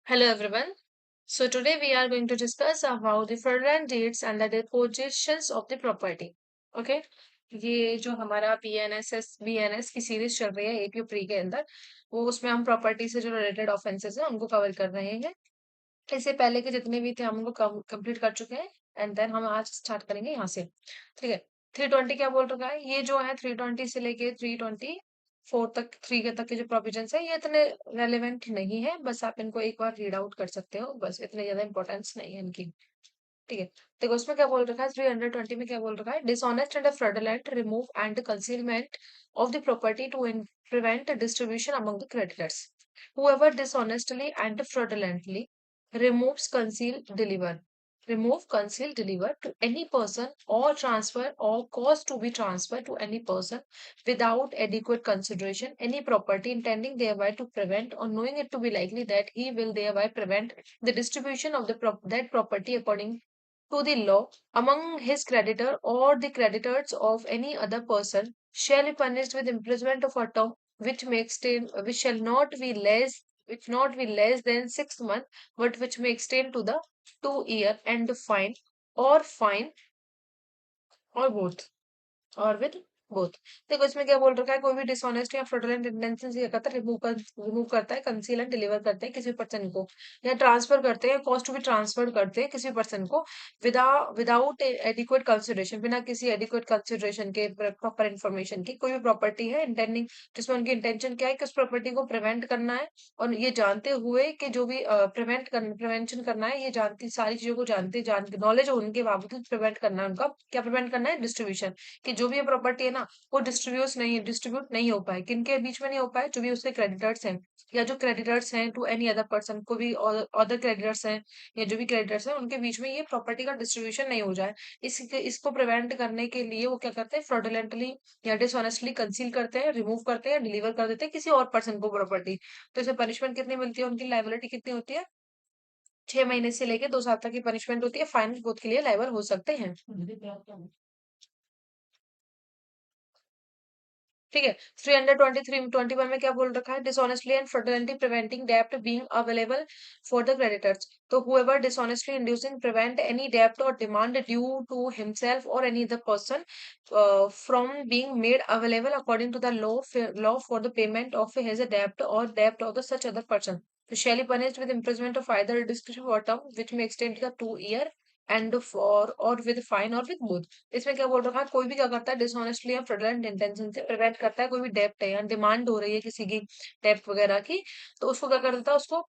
Hello everyone. So today we are going to discuss about the fraudulent deeds and the depositions of the property. Okay? ये जो हमारा BNS की series चल रही है APO pre के अंदर वो उसमें हम प्रॉपर्टी से जो रिलेटेड ऑफेंसेस हैं उनको कवर कर रहे हैं। इससे पहले के जितने भी थे हम उनको कंप्लीट कर चुके हैं एंड देन हम आज स्टार्ट करेंगे यहाँ से। ठीक है। 320 क्या बोल रखा है? ये जो है 320 से लेके 324 तक तक के जो प्रोविजंस है ये इतने रेलेवेंट नहीं है, बस आप इनको एक बार रीड आउट कर सकते हो, बस इतने ज्यादा इंपॉर्टेंस नहीं है इनकी। ठीक है। देखो उसमें क्या बोल रखा है, 320 में क्या बोल रखा है, dishonest and fraudulent remove and concealment of the property to prevent distribution among the creditors. Whoever dishonestly and fraudulently removes, conceal, deliver, remove, conceal, deliver to any person or transfer or cause to be transferred to any person without adequate consideration any property intending thereby to prevent or knowing it to be likely that he will thereby prevent the distribution of that property according to the law among his creditor or the creditors of any other person shall be punished with imprisonment of a term which shall not be less than 6 months, but which may extend to the 2 year and fine or both और with both. देखो इसमें क्या बोल रखा है, कोई भी dishonest या फ्रॉडुलेंट इंटेंशन से क्या करता है, रिमूव करता है, कंसील एंड डिलीवर करते हैं किसी पर्सन को, या ट्रांसफर करते हैं, कॉस्ट टू भी ट्रांसफर करते हैं किसी पर्सन को विदाउट एडिक्वेट कंसिडरेशन, बिना किसी एडिक्वेट कंसिडरेशन के, प्रॉपर इन्फॉर्मेशन की। कोई भी प्रॉपर्टी है इंटेंडिंग जिसमें उनकी इंटेंशन क्या है कि उस प्रॉपर्टी को प्रिवेंट करना है, और ये जानते हुए कि जो भी प्रिवेंशन करना है, ये जानती सारी चीजों को जान नॉलेज हो उनके बावजूद प्रिवेंट करना है, उनका क्या प्रिवेंट करना है, डिस्ट्रीब्यूशन, कि जो भी ये प्रॉपर्टी है ना वो डिस्ट्रीब्यूट नहीं हो पाए, किनके बीच में नहीं हो पाए, जो भी उसके क्रेडिटर्स हैं या जो क्रेडिटर्स हैं टू एनी अदर पर्सन, को भी अदर क्रेडिटर्स हैं या जो भी क्रेडिटर्स हैं उनके बीच में ये प्रॉपर्टी का डिस्ट्रीब्यूशन नहीं हो जाए। इसको प्रिवेंट करने के लिए वो क्या करते हैं, फ्रॉडुलेंटली या डिसऑनेस्टली कंसील करते हैं, रिमूव करते हैं, डिलीवर कर देते हैं किसी और पर्सन को प्रॉपर्टी। तो इसे पनिशमेंट कितनी मिलती है, उनकी लाइबिलिटी कितनी होती है, 6 महीने से लेके 2 साल तक की पनिशमेंट होती है, फाइन बोथ के लिए लाइबल हो सकते हैं। ठीक है। 323 में क्या बोल रखा है, डिसऑनेस्टली एंड फ्रॉडुलेंटली प्रिवेंटिंग डेब्ट being available for the creditors. तो whoever dishonestly inducing prevent any डेब्ट और डिमांड ड्यू टू हिमसेल्फ और any other person from being made available according to the law for the payment of his डेब्ट और डेब्ट of the such other person, तो shall be punished with imprisonment of either discretion or term which may extend to the 2 year and for or with fine or with both। इसमें क्या बोल रखा है, कोई भी क्या करता है डिसऑनेस्टली या फ्रॉडुलेंट इंटेंशन से प्रिवेंट करता है, कोई भी डेप्ट है या डिमांड हो रही है किसी की डेप्ट वगैरह की, तो उसको क्या कर देता है, उसको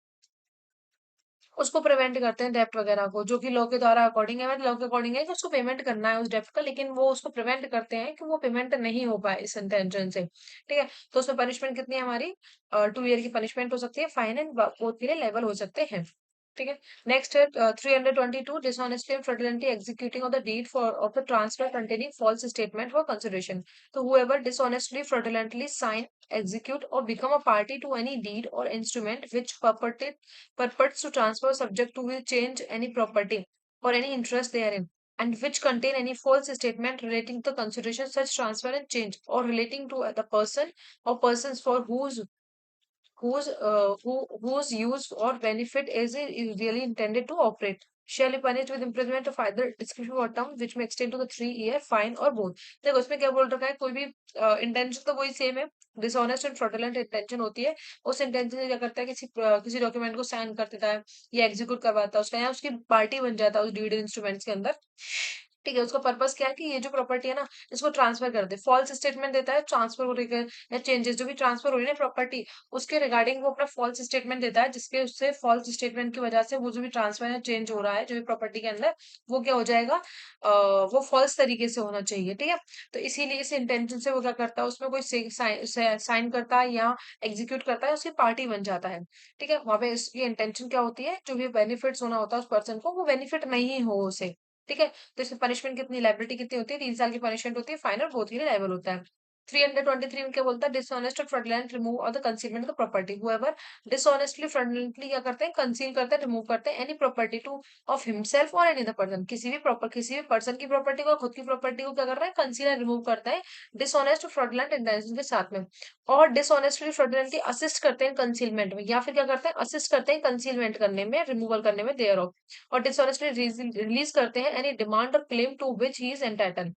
उसको प्रिवेंट करते हैं डेप्ट वगैरह को, जो कि लॉ के द्वारा अकॉर्डिंग है, लॉ के अकॉर्डिंग है कि उसको पेमेंट करना है उस डेप्ट का, लेकिन वो उसको प्रिवेंट करते हैं कि वो पेमेंट नहीं हो पाए इस इंटेंशन से। ठीक है। तो उसमें पनिशमेंट कितनी है हमारी, 2 ईयर की पनिशमेंट हो सकती है, फाइन एंड बोथ के लिए लेवल हो सकते हैं। ठीक है। नेक्स्ट है 322, dishonestly and fraudulently executing of the deed for of the transfer containing false statement for consideration. तो whoever dishonestly fraudulently sign, execute or become a party to any deed or instrument which purports to transfer subject to will change any property or any interest therein, and which contain any false statement relating to consideration such transfer and change, or relating to the person or persons for whose use or benefit is really intended to operate, shall be punished with imprisonment of either discretion or term which may extend to the 3 year fine or both। देखो इसमें क्या बोल रखा है, कोई भी intention तो वही सेम है, डिसऑनेस्ट एंड फ्रॉडुलेंट इंटेंशन होती है, उस इंटेंशन से क्या करता है, किसी डॉक्यूमेंट को साइन कर देता है या एग्जीक्यूट करवाता है उसका, या उसकी पार्टी बन जाता है उस डीड इंस्ट्रूमेंट्स के अंदर। ठीक है। उसका पर्पस क्या है कि ये जो प्रॉपर्टी है ना इसको ट्रांसफर कर दे, फॉल्स स्टेटमेंट देता है ट्रांसफर हो रही है या चेंजेस, जो भी ट्रांसफर हो रही है ना प्रॉपर्टी उसके रिगार्डिंग वो अपना फॉल्स स्टेटमेंट देता है, जिसके उससे फॉल्स स्टेटमेंट की वजह से वो जो भी ट्रांसफर या चेंज हो रहा है जो भी प्रॉपर्टी के अंदर, वो क्या हो जाएगा, वो फॉल्स तरीके से होना चाहिए। ठीक है। तो इसीलिए इस इंटेंशन से वो क्या करता है, उसमें कोई साइन करता है या एग्जीक्यूट करता है, उसकी पार्टी बन जाता है। ठीक है। वहां पे इसकी इंटेंशन क्या होती है, जो भी बेनिफिट्स होना होता है उस पर्सन को वो बेनिफिट नहीं हो उसे। ठीक है। तो इसमें पनिशमेंट कितनी, लाइबिलिटी कितनी होती है, 3 साल की पनिशमेंट होती है, फाइन और बोथ के लिए लाइबल होता है। 323 में क्या बोलता है, डिसऑनेस्ट और फ्रॉडलेंट रिमूव और the concealment of the property, whoever dishonestly fraudulently क्या करते हैं, कंसील करते हैं, रिमूव करते हैं any property to of himself और एनी अदर पर्सन, किसी भी पर्सन की प्रॉपर्टी को, खुद की प्रॉपर्टी को क्या कर रहा है, कंसील एंड रिमूव करता है डिसऑनेस्ट और फ्रॉडलेंट इंटेंशन के साथ में। और डिसऑनेस्टली फ्रॉडलेंटली असिस्ट करते हैं कंसीलमेंट में, या फिर क्या करते हैं, असिस्ट करते हैं कंसीलमेंट करने में, रिमूवल करने में देयर ऑफ। और डिसऑनेस्टली रिलीज करते हैं एनी डिमांड और claim to which he is entitle,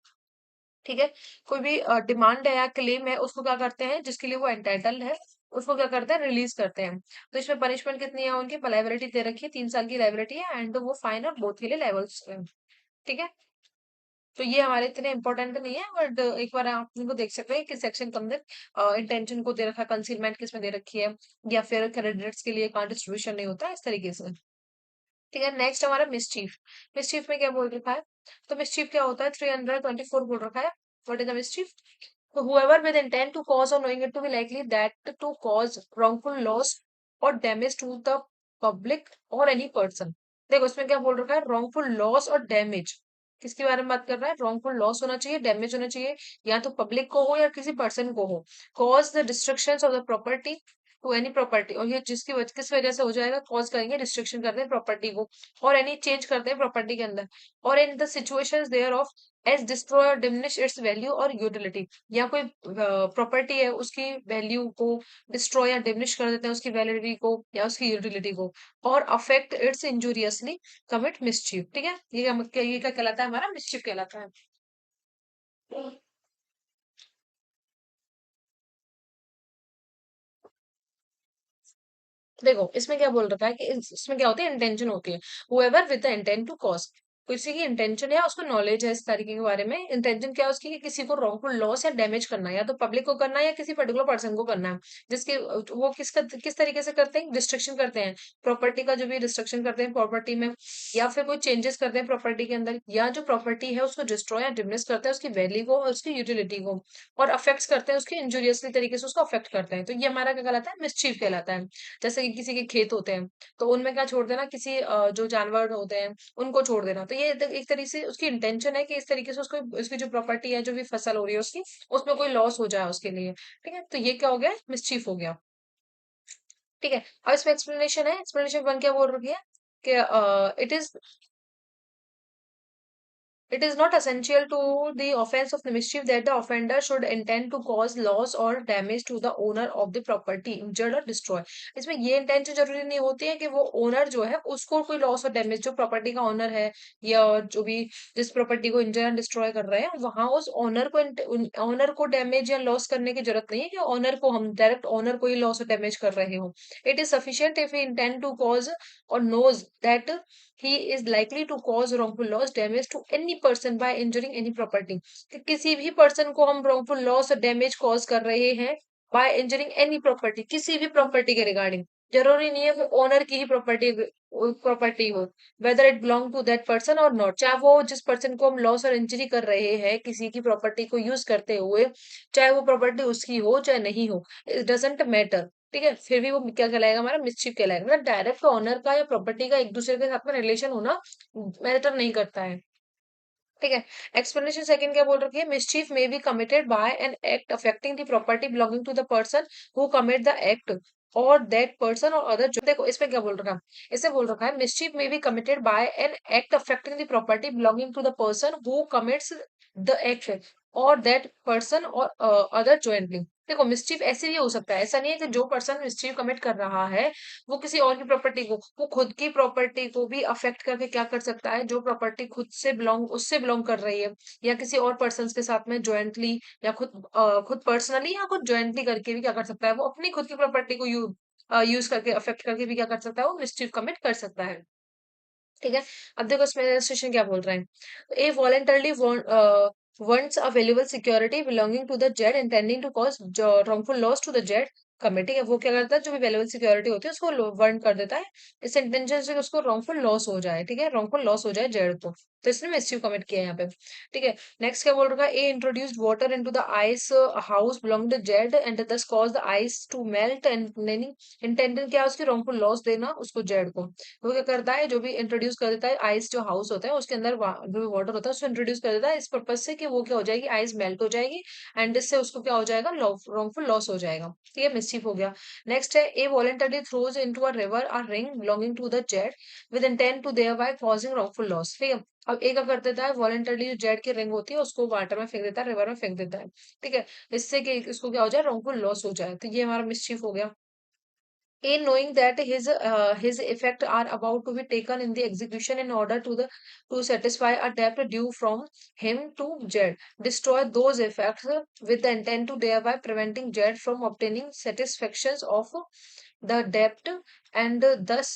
ठीक है। कोई भी डिमांड है या क्लेम है, उसको क्या करते हैं, जिसके लिए वो एंटाइटल्ड है, उसको क्या करते हैं, रिलीज करते हैं। तो इसमें पनिशमेंट कितनी है उनकी, लाइबिलिटी दे रखी है, 3 साल की लाइबिलिटी है, एंड वो फाइन और बोथ के लिए लेवल्स, ठीक है। तो ये हमारे इतने इंपॉर्टेंट नहीं है, बट एक बार आप इनको देख सकते हैं कि सेक्शन के अंदर इंटेंशन को दे रखा है, कंसीलमेंट किसमें दे रखी है, या फिर क्रेडिटर्स के लिए कहाँ डिस्ट्रीब्यूशन नहीं होता, इस तरीके से। ठीक है, नेक्स्ट हमारा मिसचीफ। मिसचीफ में क्या बोल रखा है, तो मिसचीफ क्या होता है, 324 बोल रखा है, what is the mischief, so whoever with intent to cause or knowing it to be likely that to cause wrongful loss or damage to the public or any person। देखो इसमें क्या बोल रखा है, wrongful loss और damage, किसके बारे में बात कर रहा है, wrongful loss होना चाहिए, damage होना चाहिए, या तो पब्लिक को हो या किसी पर्सन को हो। cause the destructions of the property to any property, और ये किस वजह से हो जाएगा, कॉज करेंगे, डिस्ट्रक्शन करते हैं प्रॉपर्टी को, और एनी चेंज करते हैं प्रॉपर्टी के अंदर, और in the situations thereof as destroy और डिमिनिश इट्स वैल्यू और यूटिलिटी, या कोई प्रॉपर्टी है उसकी वैल्यू को डिस्ट्रॉय या डिमिनिश कर देते हैं, उसकी वैलिडिटी को या उसकी यूटिलिटी को, और अफेक्ट इट्स इंजूरियसली कमिट मिसचीफ, ठीक है। ये क्या कहलाता है, हमारा मिसचीफ कहलाता है। देखो इसमें क्या बोल रखा है कि इसमें क्या होती है, इंटेंशन होती है, whoever with the intent to cause, किसी की इंटेंशन है, उसको नॉलेज है इस तरीके के बारे में, इंटेंशन क्या है उसकी, कि किसी को रॉन्गफुल लॉस या डैमेज करना है, या तो पब्लिक को करना है या किसी पर्टिकुलर पर्सन को करना है, जिसके वो किस तरीके से करते हैं, डिस्ट्रक्शन करते हैं प्रॉपर्टी का, जो भी डिस्ट्रक्शन करते हैं प्रॉपर्टी में, या फिर कोई चेंजेस करते हैं प्रॉपर्टी के अंदर, या जो प्रॉपर्टी है उसको डिस्ट्रॉय या डिमिनिश करते हैं, उसकी वैल्यू को और उसकी यूटिलिटी को, और अफेक्ट्स करते हैं उसके इंजूरियसली तरीके से उसको अफेक्ट करते हैं, तो ये हमारा क्या कहलाता है, मिसचीफ कहलाता है। जैसे कि किसी के खेत होते हैं, तो उनमें क्या छोड़ देना, किसी जो जानवर होते हैं उनको छोड़ देना, तो ये एक तरीके से उसकी इंटेंशन है कि इस तरीके से उसको, उसकी जो प्रॉपर्टी है, जो भी फसल हो रही है उसकी, उसमें कोई लॉस हो जाए उसके लिए, ठीक है। तो ये क्या हो गया, मिसचीफ हो गया, ठीक है। अब इसमें एक्सप्लेनेशन है, एक्सप्लेनेशन वन क्या बोल रही है कि it is not essential to the offense of the mischief that the offender should intend to cause loss or damage to the owner of the property injured or destroy। इसमें ये intention जरूरी नहीं होती है कि वो ओनर जो है उसको कोई लॉस और डैमेज, जो प्रॉपर्टी का ओनर है या जो भी जिस प्रॉपर्टी को इंजर एंड डिस्ट्रॉय कर रहे हैं, वहां उस ओनर को डैमेज या लॉस करने की जरूरत नहीं है, कि ओनर को हम डायरेक्ट ओनर को ही लॉस और डैमेज कर रहे हो। It is sufficient if he intend to cause और knows that he is likely to cause wrongful loss damage to any person by injuring any property, कि किसी भी पर्सन को हम wrongful loss और डैमेज कॉज कर रहे हैं by injuring any property, किसी भी प्रॉपर्टी के रिगार्डिंग, जरूरी नहीं है वो ओनर की ही प्रॉपर्टी हो, whether it belong to that person और नॉट, चाहे वो जिस पर्सन को हम लॉस और इंजरी कर रहे हैं किसी की प्रॉपर्टी को यूज करते हुए, चाहे वो प्रॉपर्टी उसकी हो चाहे नहीं हो, इट डजेंट मैटर, ठीक है, फिर भी वो क्या कहलाएगा, हमारा मिसचीफ कहलाएगा, मतलब डायरेक्ट ओनर का या प्रॉपर्टी का एक दूसरे के साथ में रिलेशन होना मैटर नहीं करता है, ठीक है। एक्सप्लेनेशन सेकंड क्या बोल रखी है, mischief may be committed by an act affecting the property belonging to the person who commit the act और दैट पर्सन और अदर, जो देखो इसमें क्या बोल रखा है, इसे बोल रखा है mischief may be committed by an act affecting the property belonging to the person who commits the act और दैट पर्सन और अदर ज्वाइंटली। देखो मिसचीफ ऐसे भी हो सकता है, ऐसा नहीं है कि जो पर्सन मिसचीफ कमिट कर रहा है वो किसी और की प्रॉपर्टी को, वो खुद की प्रॉपर्टी को भी अफेक्ट करके क्या कर सकता है, जो प्रॉपर्टी खुद से बिलोंग उससे बिलोंग कर रही है, या किसी और पर्सन के साथ में ज्वाइंटली, या खुद पर्सनली या खुद ज्वाइंटली करके भी क्या कर सकता है, वो अपनी खुद की प्रॉपर्टी को यूज करके अफेक्ट करके भी क्या कर सकता है, वो मिसचीफ कमिट कर सकता है, ठीक है। अब देखो इसमें रजिस्ट्रेशन क्या बोल रहा है, ए voluntarily wants a valuable security belonging to the jet intending to cause wrongful loss to the jet committee है, वो क्या करता है, जो भी वैल्यूएबल सिक्योरिटी होती है उसको वांट कर देता है, इस इंटेंशन से कि उसको रॉन्गफुल लॉस हो जाए, ठीक है, रॉन्गफुल लॉस हो जाए जेड को, तो इसने मिसचीफ कमिट किया है यहाँ पे। ठीक है, नेक्स्ट क्या बोल रखा है, A introduced water into the ice house belong to Z and thus cause the ice to melt and intended क्या है उसकी रॉन्गफुल लॉस देना उसको जेड को। वो क्या करता है, जो भी इंट्रोड्यूस कर देता है आइस जो हाउस होता है उसके अंदर जो भी वाटर होता है उसको इंट्रोड्यूस कर देता है इस पर्पज से कि वो क्या हो जाएगी, आइस मेल्ट हो जाएगी एंड इससे उसको क्या हो जाएगा, रॉन्गफुल लॉस हो जाएगा। ठीक है, मिसचीफ हो गया। नेक्स्ट है, A voluntarily throws into a river a ring belonging to the Z with intent to thereby causing wrongful loss. ठीक है, अब ए क्या कर देता है, वॉलंटरली जो जेड की रिंग होती है उसको वाटर में फेंक देता है, रिवर में फेंक देता है। ठीक है, इससे कि इसको क्या हो जाए, रॉन्गफुल लॉस हो जाए, तो ये हमारा मिसचीफ हो गया। A knowing that his effect are about to be taken in the execution in order to satisfy a debt due from him to Z, destroy those effects with the intent to thereby preventing Z from obtaining satisfactions of the debt and thus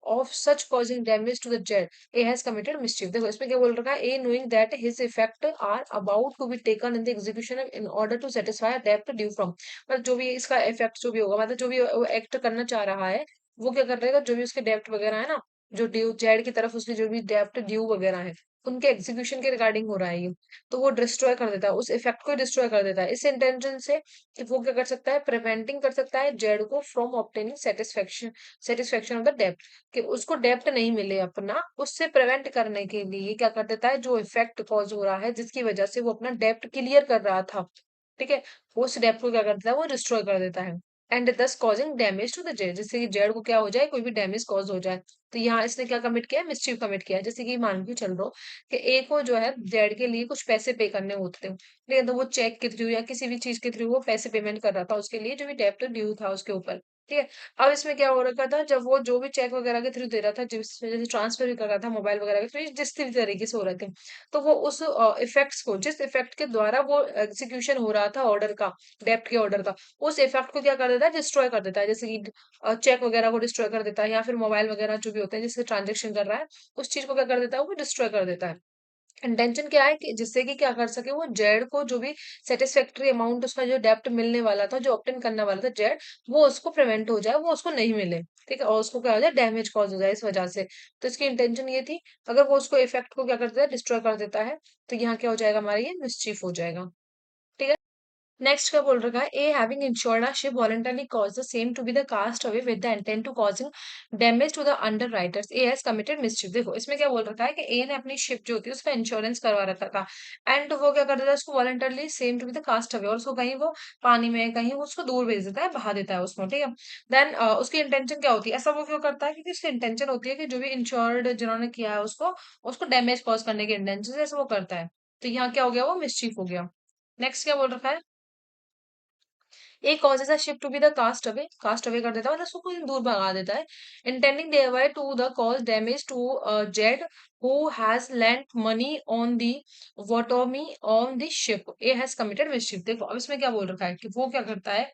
of such causing damage to the jet, A has committed mischief। देखो इसमें क्या बोल रखा है, A knowing that his effect are about to be taken in the execution in order to satisfy a debt due from, मतलब जो भी इसका इफेक्ट जो भी होगा, मतलब जो भी एक्ट करना चाह रहा है वो क्या कर रहेगा, जो भी उसके डेप्ट वगैरह है ना, जो ड्यू जेड की तरफ उसके जो भी डेप्ट ड्यू वगैरह है उनके एग्जीक्यूशन के रिगार्डिंग हो रहा है ये, तो वो डिस्ट्रॉय कर देता है, उस इफेक्ट को डिस्ट्रॉय कर देता है इस इंटेंशन से कि वो क्या कर सकता है, प्रिवेंटिंग कर सकता है जेड को from obtaining satisfaction of the डेप्ट, कि उसको डेप्ट नहीं मिले अपना, उससे प्रिवेंट करने के लिए क्या कर देता है, जो इफेक्ट कॉज हो रहा है जिसकी वजह से वो अपना डेप्ट क्लियर कर रहा था, ठीक है, वो उस डेप्ट को क्या करता है, वो डिस्ट्रॉय कर देता है and thus causing damage to the Z, जिससे कि जेड को क्या हो जाए, कोई भी डैमेज कॉज हो जाए। तो यहाँ इसने क्या कमिट किया है, मिसचीफ कमिट किया है। जैसे कि मान के चल रहा हो कि ए को जो है जेड के लिए कुछ पैसे पे करने होते थे, लेकिन तो वो चेक के थ्रू या किसी भी चीज के थ्रू वो पैसे पेमेंट कर रहा था उसके लिए, जो भी डेप्ट ड्यू था उसके ऊपर। ठीक है, अब इसमें क्या हो रखा था, जब वो जो भी चेक वगैरह के थ्रू दे रहा था, जिस वजह से ट्रांसफर भी कर रहा था मोबाइल वगैरह के थ्रू, जिस भी तरीके से हो रहे थे, तो वो उस इफेक्ट्स को, जिस इफेक्ट के द्वारा वो एग्जीक्यूशन हो रहा था ऑर्डर का, डेप्ट के ऑर्डर का, उस इफेक्ट को क्या कर देता है, डिस्ट्रॉय कर देता है। जैसे कि चेक वगैरह को डिस्ट्रॉय कर देता है, या फिर मोबाइल वगैरह जो भी होते हैं जिससे ट्रांजेक्शन कर रहा है, उस चीज को क्या कर देता है, वो डिस्ट्रॉय कर देता है। इंटेंशन क्या है कि जिससे कि क्या कर सके, वो जेड को जो भी सेटिस्फैक्टरी अमाउंट उसका जो डेप्ट मिलने वाला था, जो ऑप्टेन करने वाला था जेड, वो उसको प्रिवेंट हो जाए, वो उसको नहीं मिले। ठीक है, और उसको क्या हो जाए, डैमेज कॉज हो जाए इस वजह से। तो इसकी इंटेंशन ये थी, अगर वो उसको इफेक्ट को क्या कर देता है, डिस्ट्रॉय कर देता है, तो यहाँ क्या हो जाएगा, हमारा ये मिसचीफ हो जाएगा। ठीक है, नेक्स्ट क्या बोल रखा है, A having insured a ship voluntarily cause the same to be the cast away with the intent to causing damage to the underwriters, A has committed mischief. देखो इसमें क्या बोल रखा है कि ए ने अपनी शिप जो होती है उसका इंश्योरेंस करवा रखा था एंड वो क्या कर देता है, उसको voluntarily same to be the cast away, और उसको कहीं वो पानी में कहीं वो उसको दूर भेज देता है, बहा देता है उसको। ठीक है, देन उसकी इंटेंशन क्या होती है, ऐसा वो क्यों करता है, क्योंकि उसकी इंटेंशन होती है कि जो भी इंश्योर्ड जिन्होंने किया है उसको उसको डैमेज कॉज करने की इंटेंशन से ऐसा वो करता है। तो यहाँ क्या हो गया, वो मिसचीफ हो गया। नेक्स्ट क्या बोल रखा है, ए causes a ship to be the cast away कर देता है, मतलब उसको कोई दूर भगा देता है, intending thereby to the cause damage to Jed who has lent money on the bottom on the ship, A has committed mischief। देखो अब इसमें क्या बोल रखा है कि वो क्या करता है,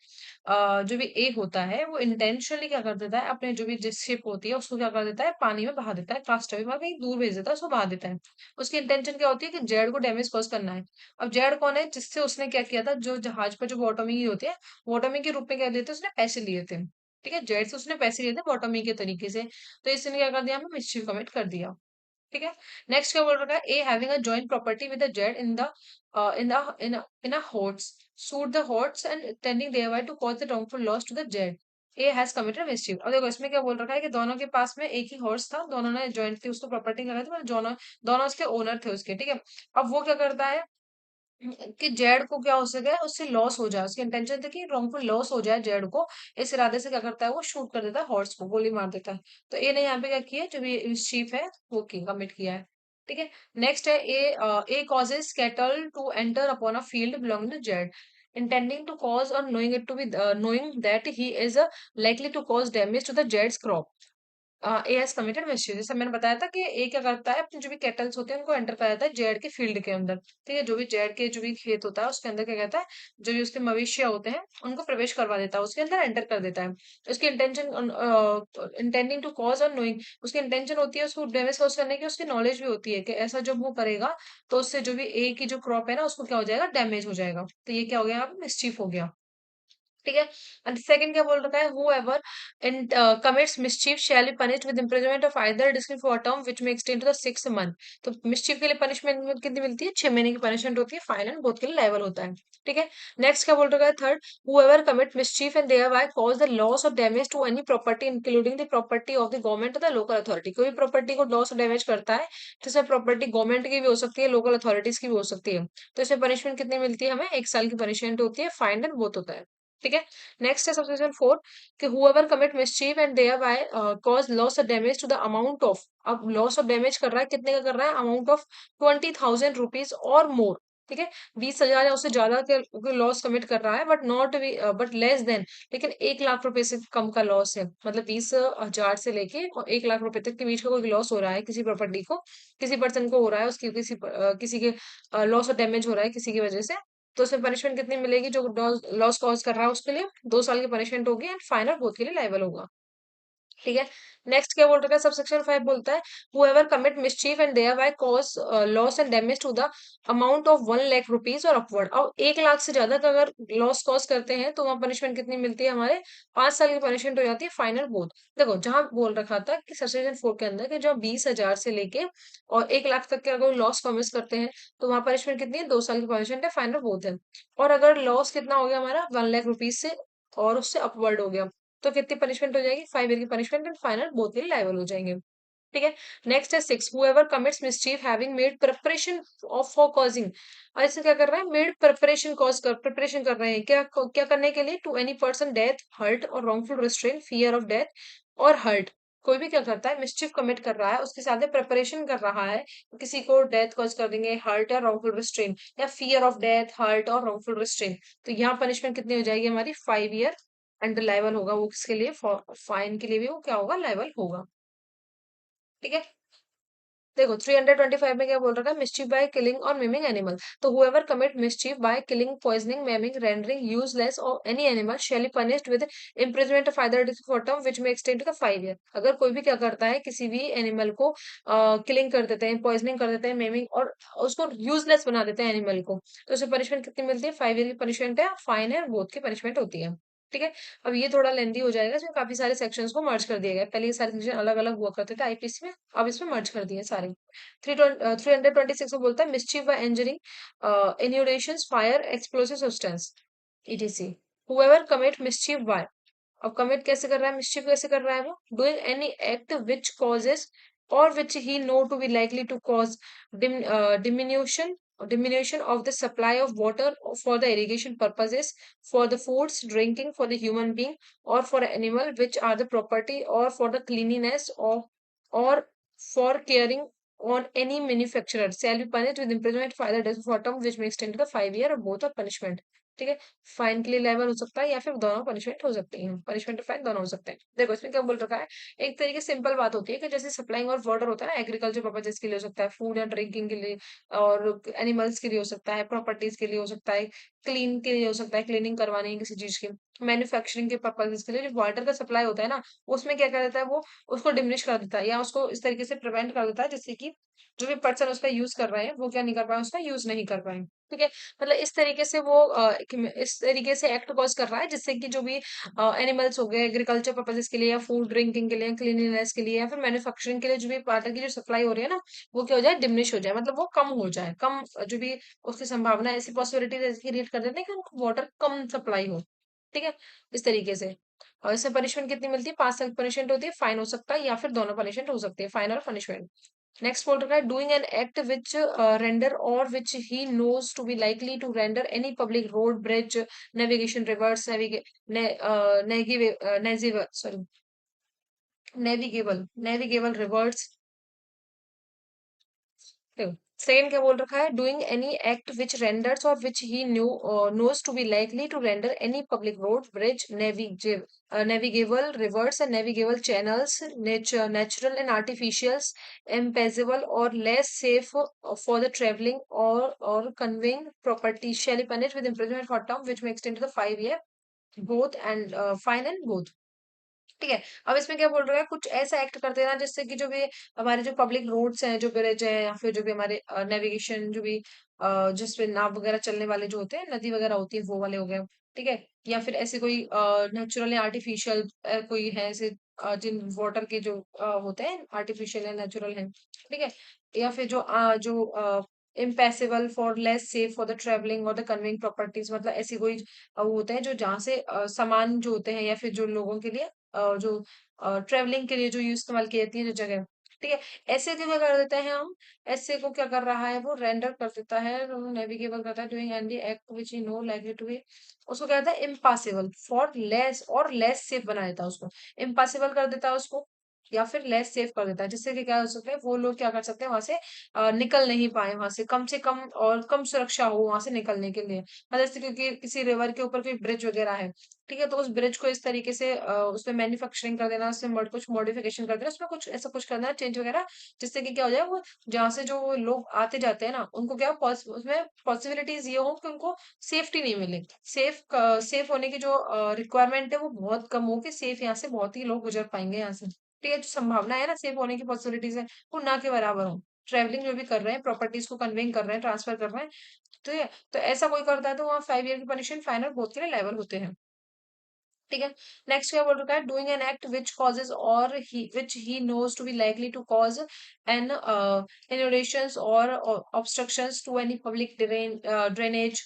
जो भी ए होता है वो इंटेंशनली क्या कर देता है, अपने जो भी जिस शिप होती है उसको क्या कर देता है, पानी में बहा देता है, कास्ट अवे, मतलब कहीं दूर भेज देता है, उसको बहा देता है। उसकी इंटेंशन क्या होती है कि जेड को डैमेज कॉज करना है। अब जेड कौन है, जिससे उसने क्या किया था, जो जहाज पर जो बॉटमी होते हैं, बॉटमी के रूप में क्या देते, उसने पैसे लिए थे। ठीक है, जेड से उसने पैसे लिए थे बॉटमी के तरीके से, तो इसने क्या कर दिया, हमें मिसचिफ कमिट कर दिया। ठीक है, नेक्स्ट क्या बोल रखा है, A having a joint property with the Z in a horse suit the horse and tending thereby to cause the wrongful loss to the Z, A has committed mischief. अब देखो इसमें क्या बोल रखा है कि दोनों के पास में एक ही हॉर्स था, दोनों ने जॉइंटली उसको प्रॉपर्टी लगाई थी, मतलब दोनों दोनों उसके ओनर थे उसके। ठीक है, अब वो क्या करता है कि जेड को क्या हो सके, उससे लॉस हो जाए, उसकी इंटेंशन थी कि रॉन्गफुल लॉस हो जाए जेड को, इस इरादे से क्या करता है, वो शूट कर देता है, हॉर्स को गोली मार देता है। तो ए ने यहाँ पे क्या किया, जो भी चीफ है वो की कमिट किया है। ठीक है, नेक्स्ट है A causes cattle to enter upon a field belonging to Z intending to cause or knowing it to be knowing that he is likely to cause damage to the jed's crop, A has committed मिसचिफ। जैसे मैंने बताया था कि ए क्या करता है, अपने जो भी कैटल्स होते हैं उनको एंटर कर जाता है जेड के फील्ड के अंदर। ठीक है, जो भी जेड के जो भी खेत होता है उसके अंदर क्या कहता है, जो भी उसके मवेशिया होते हैं उनको प्रवेश करवा देता है, उसके अंदर एंटर कर देता है। उसकी इंटेंशन इंटेंडिंग टू कॉज और नोइंग, उसकी इंटेंशन होती है उसको डैमेज कॉज करने की, उसकी नॉलेज भी होती है कि ऐसा जब वो करेगा तो उससे जो भी ए की जो क्रॉप है ना उसको क्या हो जाएगा, डैमेज हो जाएगा। तो ये क्या हो गया, यहाँ पे मिसचीफ हो गया। ठीक है। एंड सेकंड क्या बोल रखा है, whoever in commits mischief shall be punished with imprisonment of either discipline for a term which may extend to the 6 month। तो मिस्chief के लिए पनिशमेंट कितनी मिलती है, 6 महीने की पनिशमेंट होती है, फाइन एंड बोथ के लिए लायबल होता है। ठीक है। नेक्स्ट क्या बोल रखा है, third, whoever commit mischief and thereby cause the loss or damage to any property including the property of the government or the local authority। कोई प्रॉपर्टी को लॉस और डैमेज करता है तो इसमें प्रॉपर्टी गवर्नमेंट की भी हो सकती है, लोकल अथॉरिटीज की भी हो सकती है। तो इसमें पनिशमेंट कितनी मिलती है हमें, 1 साल की पनिशमेंट होती है, फाइन एंड बोथ होता है। ठीक है। नेक्स्ट है सबसेक्शन 4 कि whoever commit mischief and thereby cause loss or damage to the amount of। अब लॉस और डैमेज कर रहा है, कितने का कर रहा है, अमाउंट ऑफ 20,000 रुपीज और मोर। ठीक है। 20,000 या उससे ज्यादा के लॉस कमिट कर रहा है, but not but less than, लेकिन 1 लाख रुपए से कम का लॉस है, मतलब 20,000 से लेके और 1 लाख रुपए तक के बीच का कोई लॉस हो रहा है किसी प्रॉपर्टी को, किसी पर्सन को हो रहा है, उसकी किसी के लॉस और डैमेज हो रहा है किसी की वजह से, तो उसमें पनिशमेंट कितनी मिलेगी, जो लॉस कॉज कर रहा है उसके लिए 2 साल की पनिशमेंट होगी एंड फाइन और बोथ के लिए लायबल होगा। ठीक है। नेक्स्ट क्या बोल रखा है, सबसेक्शन 5 बोलता है whoever commit mischief and thereby cause loss and damage to the amount of 1 lakh rupees और अपवर्ड। अब 1 लाख से ज्यादा का अगर लॉस कॉज करते हैं तो वहां पनिशमेंट कितनी मिलती है हमारे, 5 साल की पनिशमेंट हो जाती है, फाइनल बोथ। देखो जहां बोल रखा था कि सबसेक्शन 4 के अंदर कि जब 20,000 से लेके और 1 लाख तक के अगर लॉस कॉमिस करते हैं तो वहां पनिशमेंट कितनी है, 2 साल की पनिशमेंट है, फाइनल बोथ है। और अगर लॉस कितना हो गया हमारा, 1 लाख रुपीज से और उससे अपवर्ड हो गया, तो कितनी पनिशमेंट हो जाएगी, 5 ईयर की पनिशमेंट एंड फाइनल बोथ के लिए लायबल हो जाएंगे। ठीक है। नेक्स्ट है 6, whoever commits mischief having made preparation of for causing। और इससे क्या कर रहा है, मेड प्रिपरेशन कॉज कर, प्रिपरेशन कर रहे हैं क्या, क्या करने के लिए, to any person death hurt और wrongful restraint fear of death और हर्ट। कोई भी क्या करता है, मिस्चिफ कमिट कर रहा है, उसके साथ प्रिपरेशन कर रहा है, किसी को डेथ कॉज कर देंगे, हर्ट या wrongful restraint या फियर ऑफ डेथ हर्ट और wrongful restraint, तो यहाँ पनिशमेंट कितनी हो जाएगी हमारी, 5 ईयर एंड लायबल होगा वो किसके लिए, फाइन के लिए भी वो क्या होगा, लायबल होगा। ठीक है। देखो 325 में क्या बोल रखा है, मिस्चीफ बाय किलिंग और मेमिंग एनिमल। तो whoever commit mischief by killing, poisoning, maiming, rendering useless or any animal shall be punished with imprisonment of either death for term which may extend to the 5 year। अगर कोई भी क्या करता है, किसी भी एनिमल को किलिंग कर देते हैं, पॉइजनिंग कर देते हैं, मेमिंग और उसको यूजलेस बना देते हैं एनिमल को, तो उसे पनिशमेंट कितनी मिलती है, 5 ईयर की पनिशमेंट है, फाइन है, बोथ की पनिशमेंट होती है। ठीक है। अब ये थोड़ा लेंदी हो जाएगा, इसमें काफी सारे सेक्शंस को मर्ज कर दिया गया है। पहले ये सारे सेक्शन अलग अलग हुआ करते थे आईपीसी में, अब इसमें मर्ज कर दिए सारे। 326 में बोलता है mischief by injuring inundations fire explosive substance ETC. Whoever commit mischief by, अब कमिट कैसे कर रहा है, मिस्चीफ कैसे कर रहा है वो, doing any act which causes और which he know to be likely to cause diminution diminution of the supply of water for the irrigation purposes, for the foods drinking for the human being or for animal which are the property, or for the cleanliness of, or for caring on any manufacturer shall be punished with imprisonment for either death for term which may extend to the 5 year or both of punishment। ठीक है। Fine के लिए level हो सकता है या फिर दोनों पनिशमेंट हो सकती है, पनिशमेंट और फाइन दोनों हो सकते हैं। देखो इसमें क्या बोल रखा है, एक तरीके से सिंपल बात होती है कि जैसे सप्लाइंग और वाटर होता है ना, एग्रीकल्चर पर्पजेस के लिए हो सकता है, फूड या ड्रिंकिंग के लिए, और एनिमल्स के लिए हो सकता है, प्रॉपर्टीज के लिए हो सकता है, क्लीन के लिए हो सकता है, क्लीनिंग करवानी है किसी चीज की, मैन्युफैक्चरिंग के पर्पजेस के लिए जो वाटर का सप्लाई होता है ना, उसमें क्या कर देता है वो, उसको डिमिनिश कर देता है या उसको इस तरीके से प्रिवेंट कर देता है जिससे कि जो भी पर्सन उसका यूज कर रहे हैं वो क्या नहीं कर पाए, उसका यूज नहीं कर पाए। ठीक है। मतलब इस तरीके से वो इस तरीके से एक्ट कॉज कर रहा है जिससे कि जो भी एनिमल्स हो गए एग्रीकल्चर पर्पजेस के लिए या फूड ड्रिंकिंग के लिए, क्लीनिनेस के लिए या फिर मैन्युफैक्चरिंग के लिए, जो भी वाटर की जो सप्लाई हो रही है ना, वो क्या हो जाए, डिमिनिश हो जाए, मतलब वो कम हो जाए, कम जो भी उसकी संभावना है, ऐसी पॉसिबिलिटी क्रिएट कर देते हैं कि उनको वाटर कम सप्लाई हो। ठीक है। इस तरीके से, और इससे पनिशमेंट कितनी मिलती है, 5 साल की पनिशमेंट होती है, फाइन हो सकता है या फिर दोनों पनिशमेंट हो सकती है, फाइन और पनिशमेंट। नेक्स्ट बोल रखा है doing an act which render और which he knows to be likely to render any public road bridge navigation rivers sorry navigable rivers. Second क्या बोल रखा है, doing any act which renders और which he knows to be likely to render any public road bridge navigable rivers and navigable channels natural and artificials impassable or less safe for the traveling or conveying property shall be punished with imprisonment for term which may extend to the 5 year both and fine and both। ठीक है। अब इसमें क्या बोल रहा है, कुछ ऐसा एक्ट कर देना जिससे कि जो भी हमारे जो पब्लिक रोड्स हैं, जो ब्रिज है या फिर जो भी हमारे नेविगेशन जो भी जिसपे नाव वगैरह चलने वाले जो होते हैं, नदी वगैरह होती है, वो वाले हो गए, ठीक है? या फिर ऐसे कोई नेचुरल या आर्टिफिशियल कोई है ऐसे जिन वाटर के जो होते हैं आर्टिफिशियल या नेचुरल हैं, ठीक है? या फिर जो impassable for less safe for the travelling और द कन्वेइंग प्रॉपर्टीज, मतलब ऐसी कोई वो होते हैं जो जहाँ से सामान जो होते हैं या फिर जो लोगों के लिए जो ट्रैवलिंग के लिए जो यूज इस्तेमाल की जाती है जो जगह, ठीक है? ऐसे को क्या कर देते हैं हम, ऐसे को क्या कर रहा है वो रेंडर कर देता है, नेविगेबल करता है, doing any act which he know likely to be, उसको क्या कहता है इम्पॉसिबल फॉर लेस, और लेस सेफ बना देता है उसको, इम्पॉसिबल कर देता है उसको या फिर लेस सेफ कर देता है, जिससे कि क्या हो सकता है वो लोग क्या कर सकते हैं वहां से निकल नहीं पाए, वहां से कम और कम सुरक्षा हो वहां से निकलने के लिए, मतलब जैसे क्योंकि किसी रिवर के ऊपर कोई ब्रिज वगैरह है, ठीक है? तो उस ब्रिज को इस तरीके से उसमें मैन्युफैक्चरिंग कर देना, उसमें कुछ मॉडिफिकेशन कर देना, उसमें कुछ ऐसा कुछ करना चेंज वगैरह, जिससे कि क्या हो जाए वो जहाँ से जो लोग आते जाते हैं ना उनको क्या उसमें पॉसिबिलिटीज ये हो कि उनको सेफ्टी नहीं मिले, सेफ होने की जो रिक्वायरमेंट है वो बहुत कम हो कि सेफ यहाँ से बहुत ही लोग गुजर पाएंगे यहाँ से, ठीक है? जो संभावना है ना सेफ होने की पॉसिबिलिटीज है वो ना के बराबर हो, ट्रेवलिंग जो भी कर रहे हैं प्रॉपर्टीज को कन्वेइंग कर रहे हैं ट्रांसफर कर रहे हैं, ठीक है? तो ऐसा कोई करता है तो वहाँ 5 ईयर की पनिशमेंट फाइन और बोथ के लिए लायबल होते हैं, ठीक है? नेक्स्ट क्या बोल रखा है, doing an act which causes और he which he knows to be likely to cause an inundations or obstructions to any public drainage